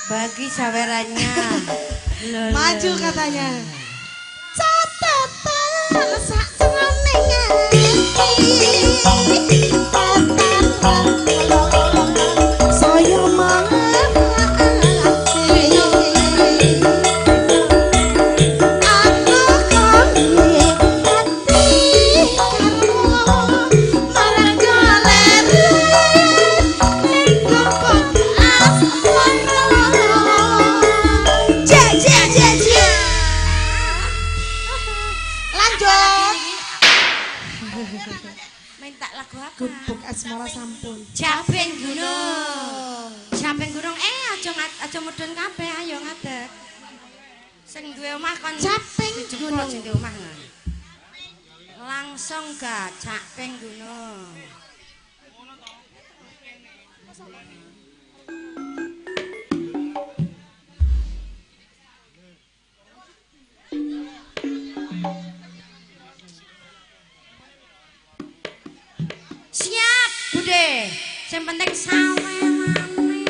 Bagi sawerannya. Maju katanya. Minta lagu apa? Gubuk asmara sampun. Japing gunung. Japing gunung aja mudhun kabeh ayo ngadeg. Sing duwe omah kon Japing gunung. Sing duwe omah ngono. Langsung gak japing gunung. Siap, Bude. Yang penting sawelanane.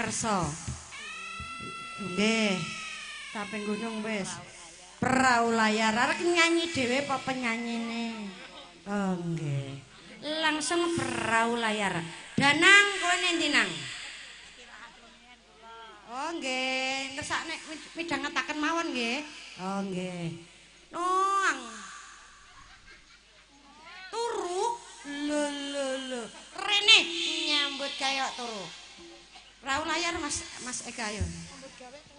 kersa. Nggih. Samping gunung wis. Perahu layar arek nyanyi dhewe apa penyanyine? Oh nggih. Langsung perahu layar. Danang kowe nendi nang? Oh nggih, ngersakne midhangetaken mawon nggih. Oh nggih. Noang. Turu. Lho. Rene nyambut kaya turu. Perahu layar Mas Eka ayo. Nyambut gawe turu.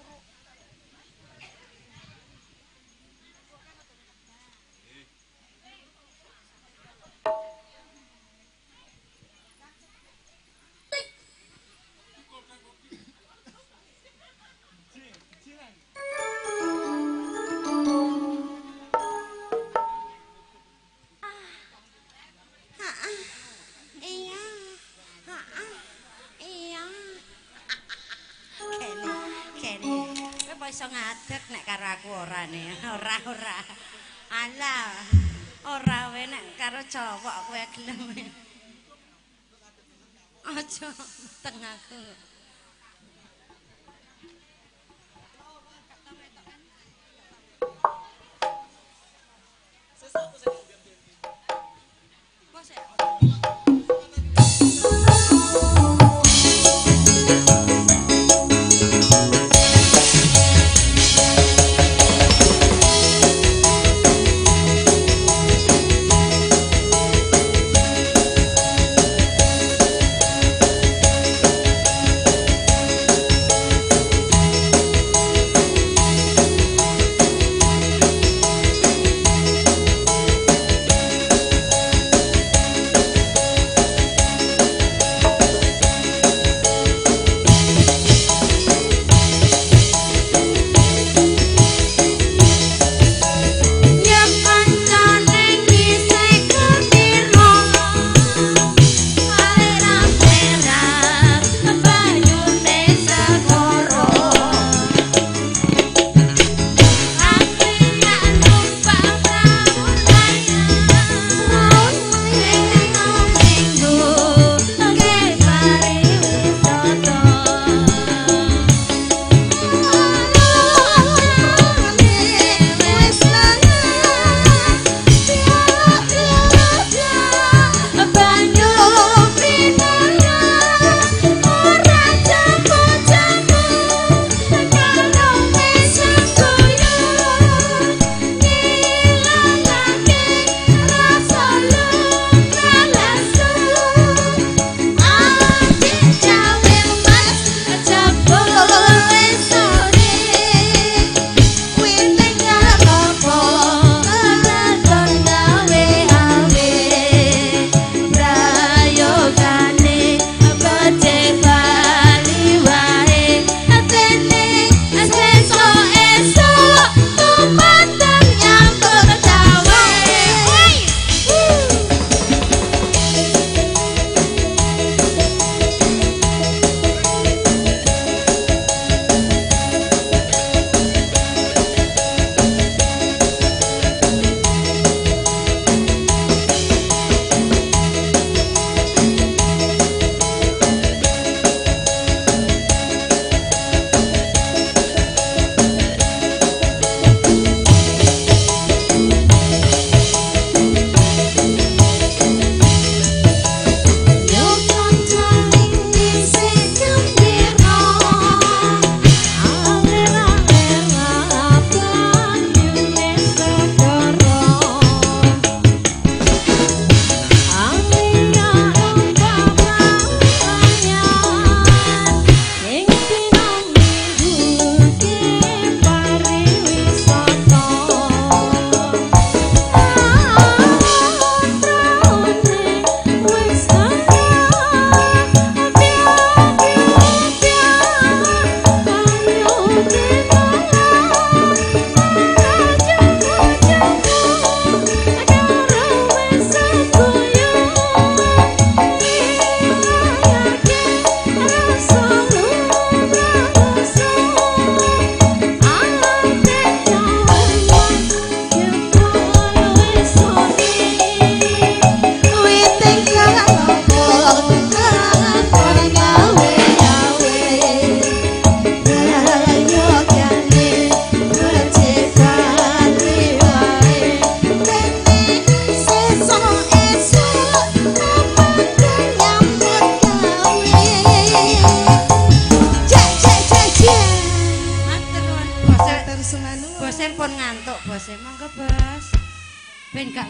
Iso ngadeg nek karo aku ora ne. Ora. Alah. Ora wae nek karo cowok kowe gelem. Aja teng aku.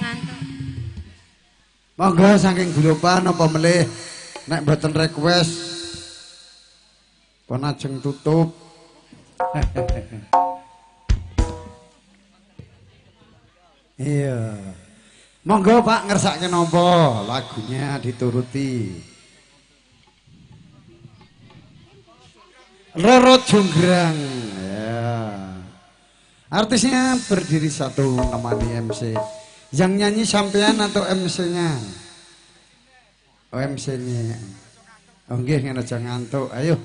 ngantuk. Monggo saking gulopan apa melih nek mboten request pun ajeng tutup. Iya. Monggo Pak ngersake napa lagunya dituruti. Roro Jonggrang. Ya. Artisnya berdiri satu namanya MC. Yang nyanyi sampean atau MC-nya? Oh MC-nya. Oh nggih ngene aja ngantuk. Ayo.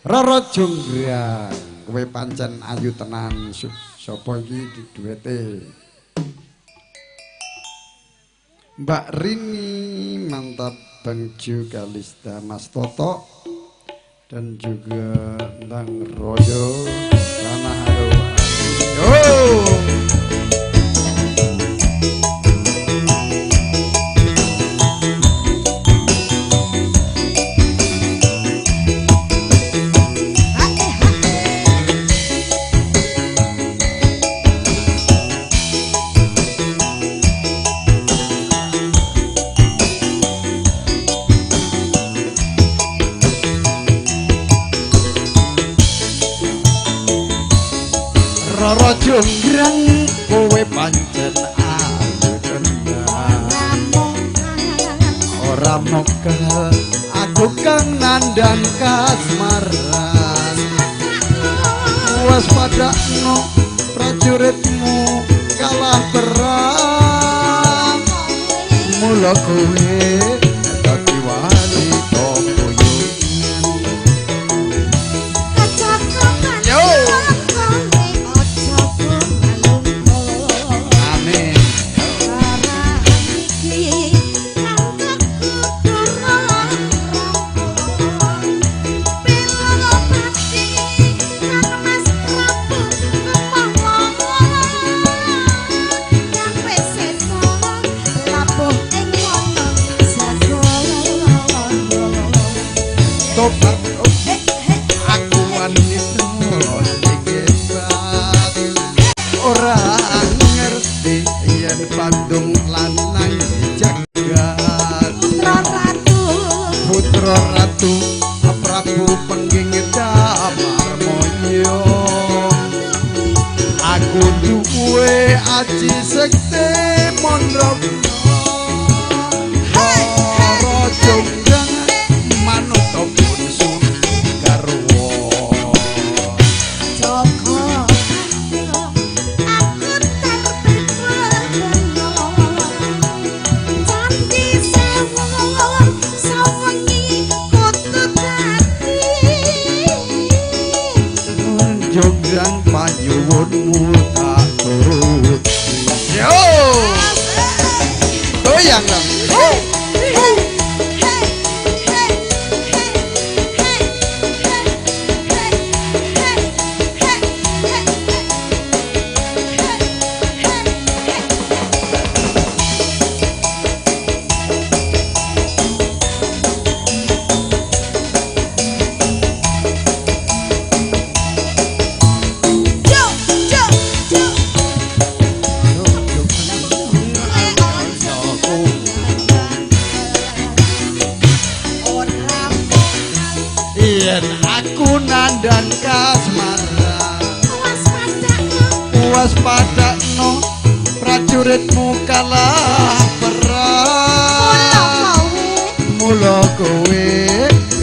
Roro Jonggrang. Kowe pancen ayu tenan. Sapa iki diduete? Mbak Rini, mantap Bang Ju Kalista, Mas Toto, dan juga Bang Royo, Tanah Haru. Roro Jonggrang kowe pancen ayu tenan ora mokal aku kang nandang kasmaran waspadakno prajuritmu kalah perang mula kowe dadi wanita aku wanita ora ngerti yen Bandung lanang jagat putra ratu Prabu Pengging Damarmoyo aku duwe aji sekti mondro Roro Jonggrang manut Jonggrang panyuwunmu tak turut. Yo, goyang dong. Aku nandang kasmaran waspadakno prajuritmu kalah perang mula kowe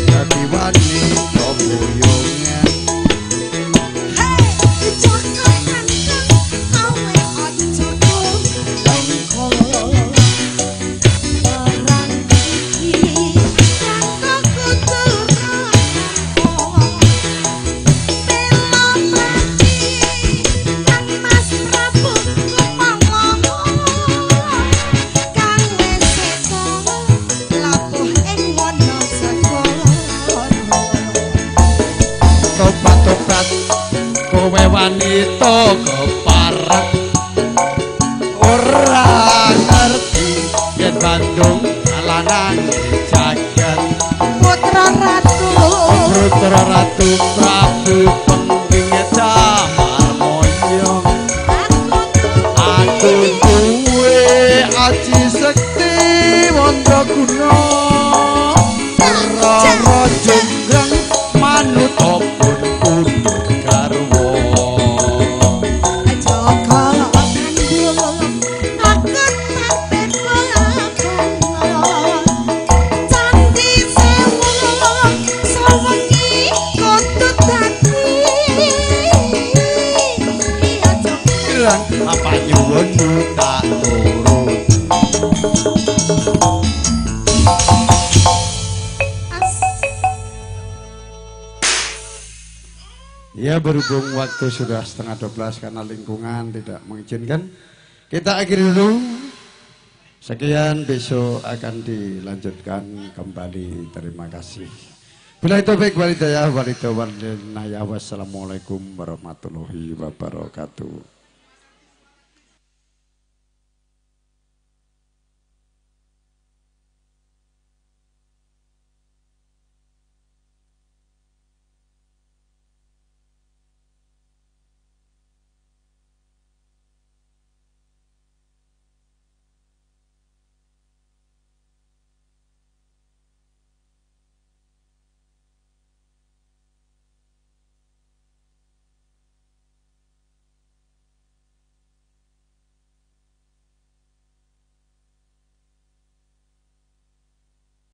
dadi wanita boyongan kowe wanita keparat ora ngerti yen Bandung lanang jagat putra ratu Prabu Pengging Damarmoyo aku duwe Aji sekti Wondoguna Rara Jonggrang manut opun punut garwa Joko kandung aku sampai pulang Candi sewu sawengi kutut dadi Iya Joko Grang apa nyuwun tak turut Ya berhubung waktu sudah setengah 12 karena lingkungan tidak mengizinkan, kita akhiri dulu. Sekian, besok akan dilanjutkan kembali. Terima kasih. Bila itu baik walidayah walidawalidayah. Wassalamualaikum warahmatullahi wabarakatuh.